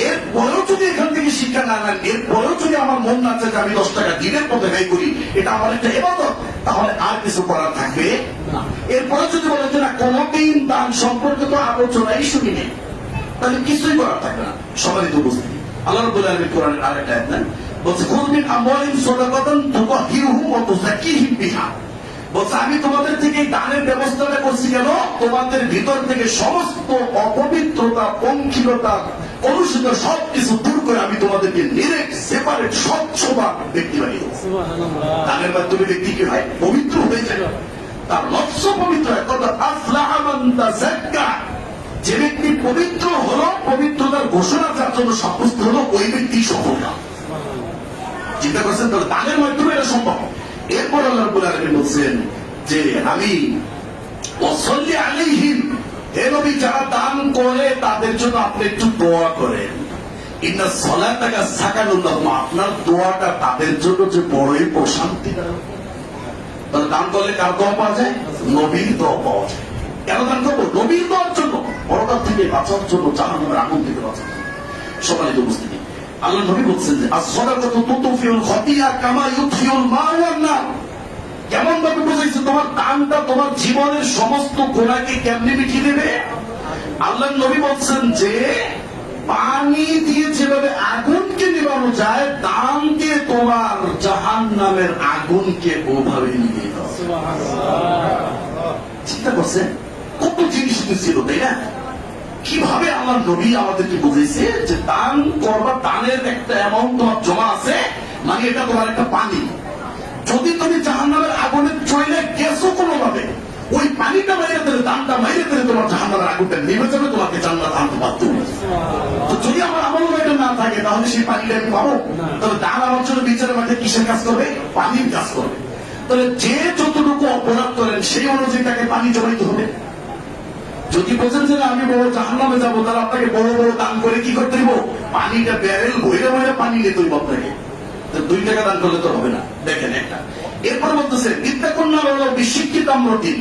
এরপরেও যদি এখান থেকে শিক্ষা না নেন, এরপরেও যদি আমার মন না চায় যে আমি 10 টাকা দিনের পথে ব্যয় করি, এটা আমার একটা ইবাদত, তাহলে আর কিছু করার থাকবে না। এরপরে যদি বলেন যে না, কোনদিন দান সম্পর্কে তো আলোচনাই শুনি নেই, তাহলে কিছুই করার থাকবে না। সবারই তো বুঝতে আল্লাহ রাব্বুল আলামিন কোরআনের আরেকটা আয়াত নেন, বলছে খুয মিন আমওয়ালিহিম সাদাকাতান তুতাহহিরুহুম ওয়া তুযাক্কিহিম বিহা। বলছে আমি তোমাদের থেকে দানের ব্যবস্থাটা করছি কেন? তোমাদের ভিতর থেকে সমস্ত অপবিত্রতা, পঙ্কিলতা, কলুষিত সবকিছু দূর করে আমি তোমাদেরকে ডিরেক্ট, সেপারেট, স্বচ্ছবান ব্যক্তি বানিয়ে দেবো। দানের মাধ্যমে ব্যক্তি কি হয়? পবিত্র হয়ে যায়, তার নফস পবিত্র হয়। কত আফলাহা মান তাযাক্কা, যে ব্যক্তি পবিত্র হলো, পবিত্রতার ঘোষণা যার জন্য সাব্যস্ত হলো, ওই ব্যক্তি সফল না। চিন্তা করছেন? তাহলে দানের মাধ্যমে এটা সম্ভব। এরপর আল্লাহ রাব্বুল আলামিন বলছেন যে আমি ওয়াসাল্লি আলাইহিম, হে নবী, যারা দান করে তাদের জন্য আপনি একটু দোয়া করেন। ইন্না সালাতাকা সাকানুল লাহুম, আপনার দোয়াটা তাদের জন্য যে বড়ই প্রশান্তিদায়ক। তাহলে দান করলে কার দোয়া পাওয়া যায়? নবীর দোয়া পাওয়া যায়। কেন দান করবো? নবীর দোয়ার জন্য, পরকাল থেকে বাঁচার জন্য, জাহান্নামের আগুন থেকে বাঁচার জন্য। সবাই তো বুঝতে নেই। আল্লাহ নবী বলছেন যে as-সাদাকাতু তুতফিউল খাতিয়া কামা ইউতফিউল মা'উ ওয়ান-নার। কেমন ভাবে বুঝাইছে? তোমার দানটা তোমার জীবনের সমস্ত গুনাহকে কেমনে মিটিয়ে দেবে? আল্লাহ নবী বলছেন যে পানি দিয়ে যেভাবে আগুনকে নিভানো যায়, দান দিয়ে তোমার জাহান্নামের আগুনকে ওভাবে নিভিয়ে দাও। সুবহানাল্লাহ। চিন্তা করছেন কত জিনিস ছিল, তাই না? কিভাবে আল্লাহ নবী আমাদেরকে বুঝেছে যে দান করবা, দানের একটা অ্যামাউন্ট তোমার জমা আছে, মানে এটা তোমার একটা পানি। যদি তুমি জাহান্নামের আগুনে চলে গেছো কোনোভাবে, ওই পানিটা মাইরে দিলে, দানটা মাইরে দিলে তোমার জাহান্নামের আগুনটা নেমে যাবে, তোমাকে জান্নাত আনতে বাধ্য হবে। তো যদি আমার আমল এটা না থাকে তাহলে সেই পানিটা আমি পাবো? তবে দান আমার জন্য বিচারের মাঠে কিসের কাজ করবে? পানির কাজ করবে। তাহলে যে যতটুকু অপরাধ করেন সেই অনুযায়ী তাকে পানি জমাইতে হবে। যদি বোঝেন যে আমি বড় জাহান্নামে যাবো, তাহলে আপনাকে বড় বড় দান করে কি করতে দিব? পানিটা ব্যারেল বইরে বইরে পানি নিতে হইব আপনাকে। 2 টাকা দান করলে তো হবে না। দেখেন একটা, এরপর বলতেছে বিদ্যাকন্যা হলো বিশিক্ষিত আমরদিন,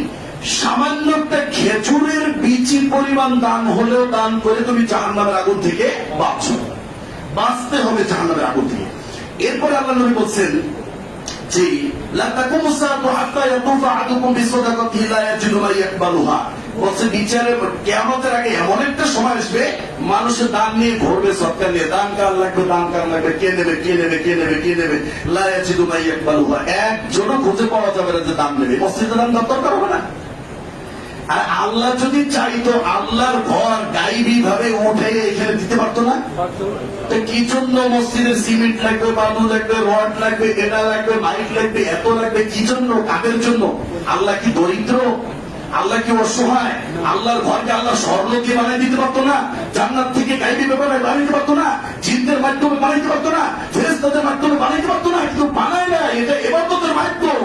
সামান্য একটা খেজুরের বিচি পরিমাণ দান হলেও দান করে তুমি জাহান্নামের আগুন থেকে বাঁচতে হবে, জাহান্নামের আগুন থেকে। এরপরে আল্লাহ নবী বলছেন যে লা তাকুমু সাআতু হাত্তা ইয়াতুফা আহাদুকুম বিসাদাকাতিহি লা ইয়াজিদু মা ইয়াকবালুহা। বলছে বিচারে কিয়ামতের আগে এমন একটা সময় আসবে, মানুষের দান নিয়ে ঘুরবে, সরকার নিয়ে দান কার লাগবে, দান কার লাগবে, কে নেবে কে নেবে কে নেবে কে নেবে, লা ইয়াজিদু মা ইয়াকবালুহা। একজনও খুঁজে পাওয়া যাবে না যে দান নেবে। মসজিদে দান দরকার হবে না। আর আল্লাহ যদি চাইতো আল্লাহর ঘর গাইবী ভাবে উঠে এখানে দিতে পারতো না? কি জন্য মসজিদের সিমেন্ট লাগবে, বালু লাগবে, রড লাগবে, এটা লাগবে, মাইক লাগবে, এত লাগবে? কি জন্য? কাদের জন্য? আল্লাহ কি দরিদ্র? আল্লাহ কি অসহায়? আল্লাহর ঘরকে আল্লাহ স্বর্ণকে বানিয়ে দিতে পারতো না? জান্নাত থেকে গাইবী ব্যাপারে বানাইতে পারতো না? জিনদের মাধ্যমে বানাইতে পারতো না? ফেরেশতাদের মাধ্যমে বানাইতে পারতো না? কিন্তু বানায় না। এটা ইবাদতের মাধ্যম।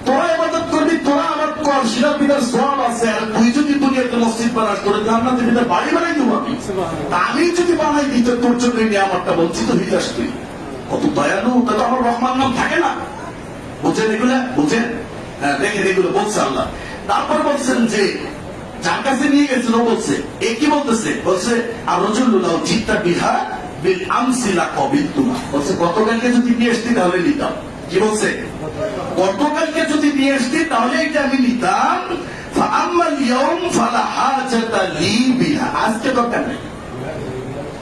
তোরা ইবাদত করবি, তোরা আমার কর, সেটার ভিতরে সওয়াব আছে। আর তুই যদি দুনিয়াতে মসজিদ বানাস, তোর জান্নাতের ভিতরে বাড়ি বানাই দেবো আমি। আমি যদি বানাই দিই তো তোর জন্য নিয়ামতটা বলছি তো হিতাস তুই। কত দয়ালু! তা তো আমার রহমান নাম থাকে না? বুঝেন এগুলা? বুঝেন? হ্যাঁ, দেখেন এগুলো বলছে আল্লাহ। তারপর বলছেন যে যার কাছে নিয়ে গেছিল বলছে, এ কি বলতেছে? বলছে আর রজুল্লাহ জিত্তা বিহা বিল আমসিলা কবিল তুমা। বলছে গতকালকে যদি নিয়ে আসতি তাহলে নিতাম। কি বলছে? গতকালকে যদি নিয়ে আসতি তাহলে এটা আমি নিতাম। আজকে দরকার নেই।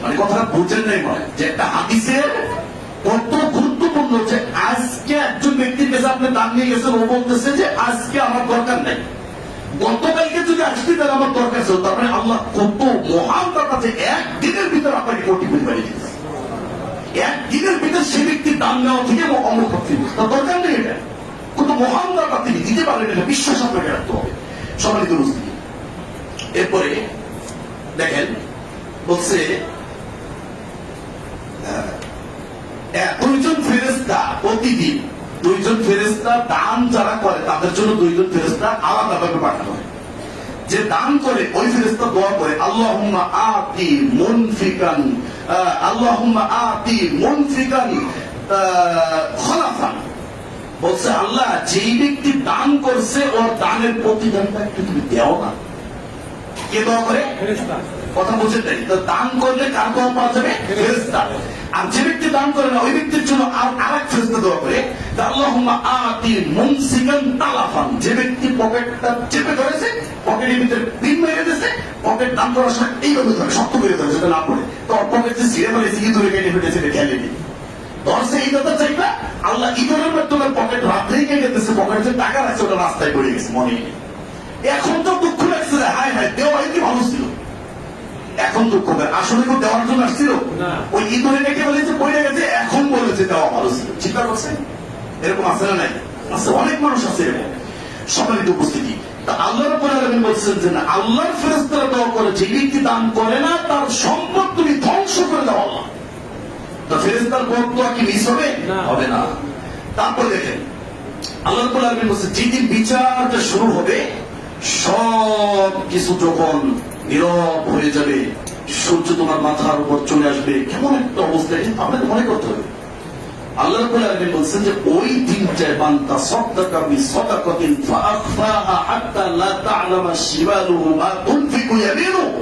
মানে কথাটা বুঝেন নাই মনে, যে একটা হাদিসের কত গুরুত্বপূর্ণ, যে আজকে একজন ব্যক্তির কাছে আপনি দান নিয়ে গেছেন, ও বলতেছে যে আজকে আমার দরকার নেই, গতকালকে যদি আসতে তাহলে আমার দরকার ছিল। তারপরে আল্লাহ কত মহান দাতা, যে একদিনের ভিতরে আপনাকে কোটি কোটি বাড়িয়ে দিচ্ছে। একদিনের ভিতরে সে ব্যক্তি দান নেওয়া থেকে অমর করতে তার দরকার নেই। এটা কত মহান দাতা, তিনি দিতে পারলেন, এটা বিশ্বাস আপনাকে রাখতে হবে। সম্মানিত উপস্থিতি, এরপরে দেখেন বলছে 2 জন ফেরেশতা প্রতিদিন, 2 জন ফেরেশতা দান যারা করে তাদের জন্য 2 জন ফেরেশতা আলাদাভাবে পাঠানো হয়। যে দান করে ওই ফেরেশতা দোয়া করে আল্লাহুম্মা আতি মুনফিকান, আল্লাহুম্মা আতি মুনফিকান খলাফান। বলছে আল্লাহ, যেই ব্যক্তি দান করছে ওর দানের প্রতিদানটা একটু তুমি দেও না। কে দোয়া করে? ফেরেশতা। কথা বুঝে দেয়। তো দান করলে কার দোয়া পাওয়া যাবে? ফেরেশতা। আর যে ব্যক্তি দান করে না ওই ব্যক্তির জন্য আরেক ফেরেশতা দোয়া করে আল্লাহুম্মা আতি মুমসিকান তালাফান। যে ব্যক্তি পকেটটা চেপে ধরেছে, পকেটের ভিতরে পিন মেরে দিয়েছে, পকেট দান করার সময় এইভাবে ধরে শক্ত করে ধরে, সেটা না পড়ে তো পকেট যে ছিঁড়ে ফেলেছে, ইঁদুরে কেটে ফেলেছে, এটা খেয়ালে নেই। ধরছে ইঁদুরটা চাইবা, আল্লাহ ইঁদুরের মাধ্যমে পকেট রাত্রেই কেটে দিতেছে, পকেটে যে টাকা রাখছে ওটা রাস্তায় পড়ে গেছে, মনে নেই। এখন তো দুঃখ লাগছে, হায় হায় দেওয়াই কি ভালো ছিল। এখন দুঃখ করে, আসলে কেউ দেওয়ার জন্য আসছিল? ওই ইঁদুরে ডেকে বলেছে পড়ে গেছে, এখন বলেছে দেওয়া ভালো ছিল। চিন্তা করছেন? এরকম আছে না নাই? আছে, অনেক মানুষ আছে এরকম। সম্মানিত উপস্থিতি, তা আল্লাহ রাব্বুল আলামিন বলছেন যে না, আল্লাহর ফেরেশতারা দোয়া করে যে ব্যক্তি দান করে না তার সম্পদ তুমি ধ্বংস করে দাও আল্লাহ। তো ফেরেশতার দোয়া কি মিস হবে? হবে না। তারপর দেখেন আল্লাহ রাব্বুল আলামিন বলছেন যেদিন বিচারটা শুরু হবে, সব কিছু যখন নীরব হয়ে যাবে, সূর্য তোমার মাথার উপর চলে আসবে, কেমন একটা অবস্থা আপনাকে মনে করতে হবে। আল্লাহ রাব্বুল আলামিন বলছেন যে ওই দিনটায় বান্দা সাদাকা বিসাদাকাতিন ফাআখফাহা হাত্তা লা তা'লামা শিমালুহু মা তুনফিকু ইয়ামিনুহু।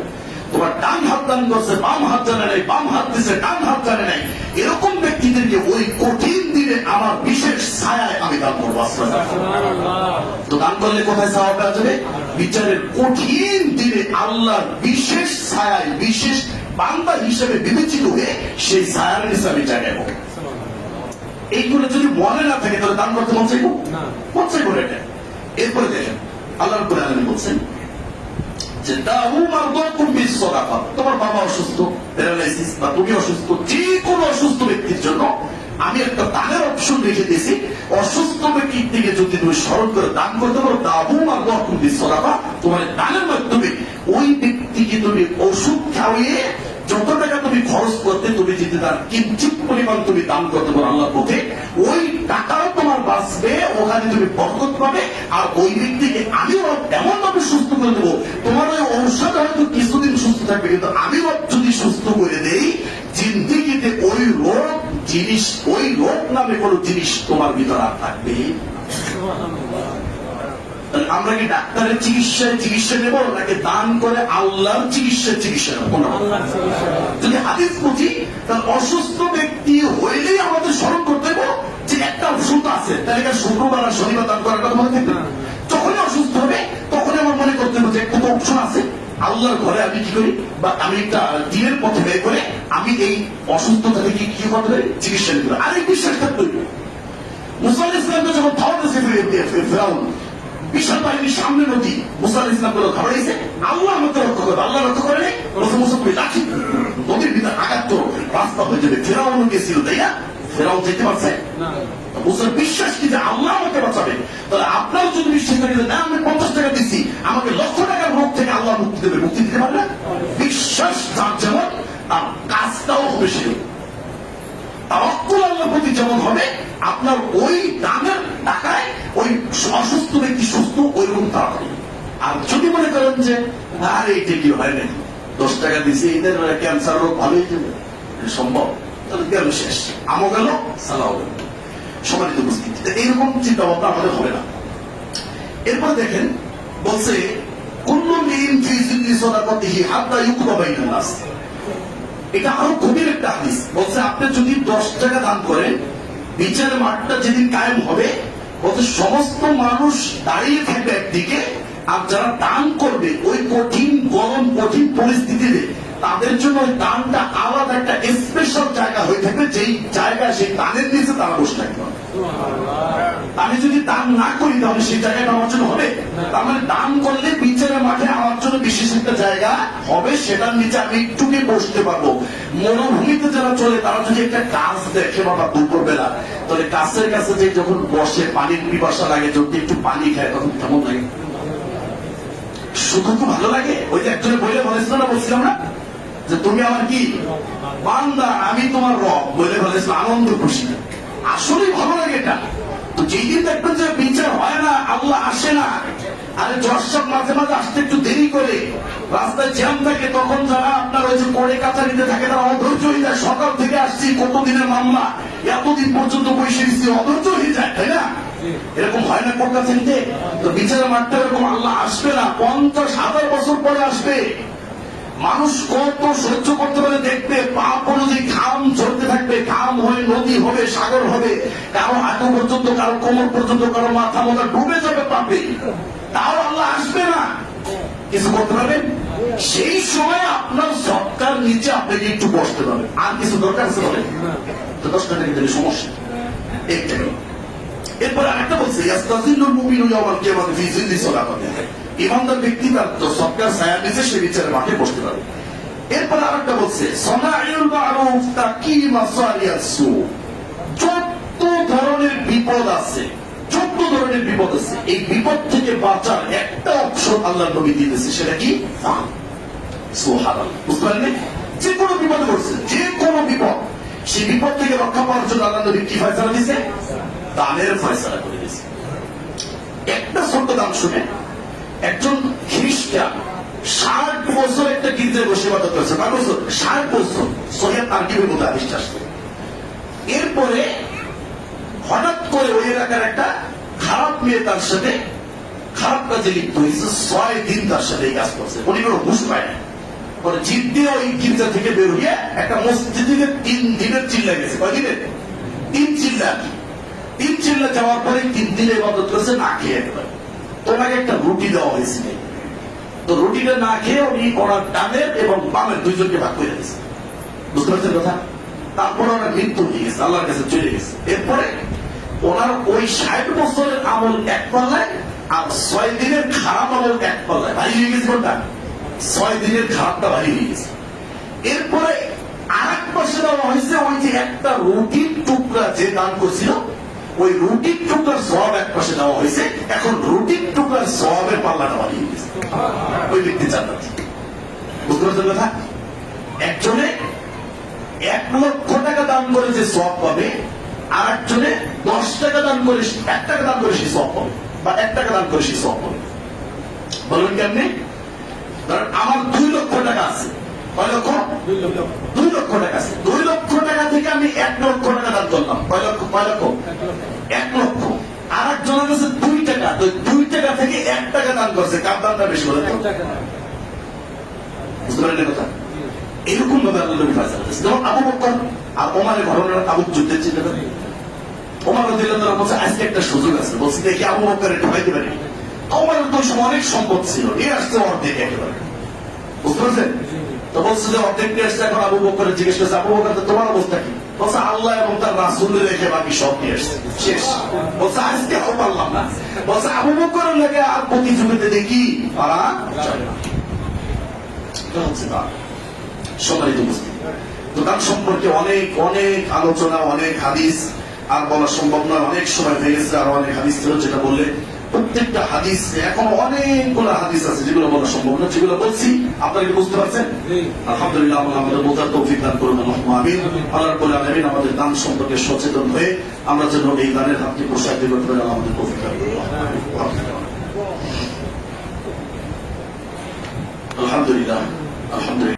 তোমার ডান হাত দান করছে, বাম হাত জানে নাই, বাম হাত দিছে, ডান হাত জানে নাই, এরকম ব্যক্তিদেরকে ওই কঠিন দিনে আমার বিশেষ ছায়ায় আমি দান করবো। তো দান করলে কোথায় ছায়া পাওয়া যাবে? বিচারের কঠিন দিনে আল্লাহর বিশেষ ছায়ায়, বিশেষ বান্দা হিসেবে বিবেচিত হয়ে সেই ছায়ার নিচে আমি জায়গায় পাবো। এইগুলো যদি মনে না থাকে তাহলে দান করতে মন চাইবো? মন চাইবো না এটা। এরপরে দেখেন আল্লাহ রাব্বুল আলামিন বলছেন যে দাউ মারদাকুম বিসসাদাকা। তোমার বাবা অসুস্থ, প্যারালাইসিস, বা তুমি অসুস্থ, যে কোনো অসুস্থ ব্যক্তির জন্য আমি একটা দানের অপশন রেখে দিয়েছি, অসুস্থ ব্যক্তির থেকে যদি তুমি স্মরণ করে দান করতে পারো, দাবুম আল্লাহ তুমি সদাকা, তোমার দানের মাধ্যমে ওই ব্যক্তিকে তুমি ওষুধ খাওয়িয়ে যত টাকা তুমি খরচ করতে, তুমি যদি তার কিঞ্চিত পরিমাণ তুমি দান করতে পারো আল্লাহর পথে, ওই টাকাও তোমার বাঁচবে, ওখানে তুমি বরকত পাবে। আর ওই ব্যক্তিকে আমিও এমন ভাবে সুস্থ করে দেবো, তোমার ওই ঔষধ হয়তো কিছুদিন সুস্থ থাকবে, কিন্তু আমিও যদি সুস্থ করে দেই, জিন্দিগিতে ওই রোগ জিনিস, ওই রোগ নামে কোন জিনিস তোমার ভিতরে আর থাকবে। আমরা কি ডাক্তারের চিকিৎসা নেব, নাকি দান করে আল্লাহর চিকিৎসা নেব? যদি হাদিস বুঝি, তাহলে অসুস্থ ব্যক্তি হইলেই আমাদের স্মরণ করতে হবে যে একটা ওষুধ আছে, তাহলে শুক্রবার আর শনিবার দান করার কথা মনে থাকবে না। যখনই অসুস্থ হবে তখনই আমার মনে করতে হবে যে একটা তো অপশন আছে, আল্লাহর ঘরে আমি কি করি, বা আমি একটা দিনের পথে ব্যয় করে আমি এই অসুস্থতা থেকে কি করতে পারি, চিকিৎসা নিতে পারি। আরেক বিশ্বাস থাকতে হবে, মুসা আলাইহিস সালামকে যখন খাওয়াতেছে ফেরাউন, বিশাল বাহিনীর সামনে নদী, মুসা আলাইহিস সালাম গুলো খাওয়াইছে, আল্লাহ আমাকে রক্ষা করবে, আল্লাহ রক্ষা করে নেই, মুসা তুমি লাঠি নদীর ভিতরে আঘাত করো, রাস্তা হয়ে যাবে। ফেরাউন গেছিল, তাই না? ফেরাউন যেতে পারছে না। মুসার বিশ্বাস কি যে আল্লাহ আমাকে বাঁচাবে, তাহলে আপনারও যদি বিশ্বাস করি না আমি 50 টাকা দিচ্ছি, আমাকে লক্ষ টাকার রোগ থেকে আল্লাহ মুক্তি দেবে, মুক্তি দিতে পারবে না? বিশ্বাস যার যেমন, আর কাজটাও হবে সেরকম। তাওয়াক্কুল আল্লাহর প্রতি যেমন হবে, আপনার ওই দানের টাকায় ওই অসুস্থ ব্যক্তি সুস্থ ওইরকম তাড়াতাড়ি। আর যদি মনে করেন যে আরে এটা কি হয় না, 10 টাকা দিচ্ছি, এদের ক্যান্সার রোগ ভালো হয়ে যাবে, সম্ভব, তাহলে গেল শেষ, আমও গেল, সালাও গেল। সবারই তো বুঝতে, এইরকম চিন্তা ভাবনা আমাদের হবে না। এরপর দেখেন বলছে কুল্লু মিন ফি জিল্লি সাদাকাতিহি হাত্তা ইউকবা বাইনান নাস। এটা আরো গভীর একটা হাদিস। বলছে আপনি যদি 10 টাকা দান করেন, বিচার মাঠটা যেদিন কায়েম হবে, বলছে সমস্ত মানুষ দাঁড়িয়ে থাকবে একদিকে, আর যারা দান করবে ওই কঠিন গরম কঠিন পরিস্থিতিতে তাদের জন্য ওই দানটা আলাদা একটা স্পেশাল জায়গা হয়ে থাকবে, যেই জায়গা সেই দানের নিচে তারা বসে থাকবে। আমি যদি দান না করি তাহলে সেই জায়গাটা আমার জন্য হবে? তার মানে দান করলে বিচারের মাঠে আমার জন্য বিশেষ একটা জায়গা হবে, সেটার নিচে আমি একটুকে বসতে পারবো। মরুভূমিতে যারা চলে তারা যদি একটা গাছ দেখে বাবা দুপুরবেলা, তাহলে গাছের কাছে যে যখন বসে পানির পিপাসা লাগে, যদি একটু পানি খায় তখন কেমন লাগে? শুধু তো ভালো লাগে। ওই যে একজনে বলে বলছিলাম না যে তুমি আমার কি বান্দা, আমি তোমার রব, বলে বলেছিল আনন্দ খুশি। আসলেই ভালো লাগে এটা। তো যেই দিন দেখবেন যে বিচার হয় না, আল্লাহ আসে না, আরে জর্ষক মাঝে মাঝে আসতে একটু দেরি করে, রাস্তায় জ্যাম থাকে, তখন যারা আপনার ওই যে কোর্টে কাছারিতে থাকে তারা অধৈর্য হয়ে যায়। সকাল থেকে আসছি, কতদিনের মামলা, এতদিন পর্যন্ত বসে দিচ্ছি, অধৈর্য হয়ে যায়, তাই না? এরকম হয় না কোর্ট কাছারিতে? তো বিচারের মাঠটা এরকম আল্লাহ আসবে না, 50,000 বছর পরে আসবে। মানুষ কত সহ্য করতে পারে দেখবে, পাপ অনুযায়ী ঘাম ঝরতে থাকবে, ঘাম হয়ে নদী হবে, সাগর হবে, কারো হাঁটু পর্যন্ত, কারো কোমর পর্যন্ত, কারো মাথা মাথা ডুবে যাবে পাবে, তাও আল্লাহ আসবে না, কিছু করতে পারবেন? সেই সময় আপনার সরকার নিচে আপনাকে একটু বসতে পারবে, আর কিছু দরকার আছে বলে তো 10 টাকা দিলে সমস্যা একটাই। এরপর আরেকটা বলছে ইয়াস্তাজিলুল মুমিনু ইয়াওমাল কিয়ামাতি ফি জিল্লি সাদাকাতিহি, ইমানদার ব্যক্তি তার সবকার ছায়ার নিচে সে বিচারের মাঠে বসতে পারবে। এরপর আরেকটা বলছে সনাইউল মারুফ তাকি মাসারিয়াস সু, যত ধরনের বিপদ আছে, যত ধরনের বিপদ আছে, এই বিপদ থেকে বাঁচার একটা অপশন আল্লাহর নবী দিয়েছে, সেটা কি? সুবহানাল্লাহ। বুঝতে পারলেন? যে কোনো বিপদে পড়ছে, যে কোনো বিপদ, সেই বিপদ থেকে রক্ষা পাওয়ার জন্য আল্লাহ নবী কি ফয়সালা দিয়েছে? দানের ফয়সালা করে দিয়েছে। একটা ছোট্ট দান শুনে, একজন খ্রিস্টান 60 বছর একটা গির্জায় বসে ইবাদত করেছে, 60 বছর সহিহ তারগিবের মধ্যে হাদিস আসছে। এরপরে হঠাৎ করে ওই এলাকার একটা খারাপ মেয়ে তার সাথে খারাপ কাজে লিপ্ত হয়েছে, 6 দিন তার সাথে এই কাজ করছে, উনি কোনো হুঁশ পায় না। পরে জিদ দিয়ে ওই গির্জা থেকে বের হয়ে একটা মসজিদে 3 দিনের চিল্লা গেছে। কয় দিনের? 3 চিল্লা। 3 চিল্লা যাওয়ার পরে 3 দিনে ইবাদত করেছে না খেয়ে একবার। তোমাকে একটা রুটি দেওয়া হয়েছিল, তো রুটিটা না খেয়ে উনি ওনার ডানের এবং বামের দুইজনকে ভাগ করে দিয়েছে। বুঝতে পারছেন কথা? তারপরে ওনার মৃত্যু হয়ে গেছে, আল্লাহর কাছে চলে গেছে। এরপরে ওনার ওই 60 বছরের আমল এক পাল্লায়, আর 6 দিনের খারাপ আমল এক পাল্লায়। ভারী হয়ে গেছে কোনটা? 6 দিনের খারাপটা ভারী হয়ে গেছে। এরপরে আর এক পাশে দেওয়া হয়েছে ওই যে একটা রুটির টুকরা যে দান করছিল, ওই রুটির টুকরার সওয়াব এক পাশে দেওয়া হয়েছে। এখন রুটির টুকরার সওয়াবের পাল্লাটা বাড়িয়ে গেছে, ওই ব্যক্তি জান্নাতি। বুঝতে পারছেন কথা? একজনে 1 লক্ষ টাকা দান করে যে সওয়াব পাবে, আর একজনে 10 টাকা দান করে 1 টাকা দান করে সে সওয়াব পাবে, বা 1 টাকা দান করে সে সওয়াব পাবে। বলবেন কেমনি? ধরেন আমার 2 লক্ষ টাকা আছে। কয় লক্ষ? 2 লক্ষ টাকা আছে। 2 লক্ষ টাকা থেকে আমি 1 লক্ষ টাকা দান করলাম। কয় লক্ষ? 1 লক্ষ। আর একজনের কাছে 2 টাকা, তো 2 টাকা থেকে 1 টাকা দান করছে, কার দানটা বেশি বলে? বুঝতে পারলেন কথা? এরকম ভাবে আল্লাহ নবী ফয়সালা করেছেন। যেমন আবু বকর আর ওমরের ঘটনাটা তাবুক যুদ্ধের চিন্তা করেন। ওমর রাদিয়াল্লাহু তাআলা বলছে আজকে একটা সুযোগ আছে, বলছি দেখি আবু বকরের ঠকাইতে পারি। ওমরের তো অনেক সম্পদ ছিল, নিয়ে আসছে অর্ধেক একেবারে। বুঝতে পারছেন? তো বলছে যে অর্ধেক নিয়ে আসছে। এখন আবু বকরের জিজ্ঞেস করছে, আবু বকর তোমার অবস্থা কি? বলছে আল্লাহ এবং তার রাসূলের রেখে বাকি সব নিয়ে আসছে, শেষ। বলছে আজকে আর পারলাম না। বলছে আবু বকরের লেগে আর প্রতিযোগিতা দেখি পারা যায় না। এটা হচ্ছে দান। সম্মানিত উপস্থিতি, তো দান সম্পর্কে অনেক অনেক আলোচনা, অনেক হাদিস আর বলা সম্ভব নয়, অনেক সময় হয়ে গেছে। আর অনেক হাদিস ছিল, যেটা বললে প্রত্যেকটা হাদিস, এখন অনেকগুলো হাদিস আছে যেগুলো বলা সম্ভব না। যেগুলো বলছি আপনারা কি বুঝতে পারছেন? আলহামদুলিল্লাহ, আল্লাহ আমাদের বোঝার তৌফিক দান করুন। আমিন। আল্লাহ রাব্বুল আলামিন আমাদের দান সম্পর্কে সচেতন হয়ে আমরা যেন এই দানের হাতকে প্রসারিত করতে পারি, আমাদের তৌফিক দান করুন। আলহামদুলিল্লাহ, আলহামদুলিল্লাহ।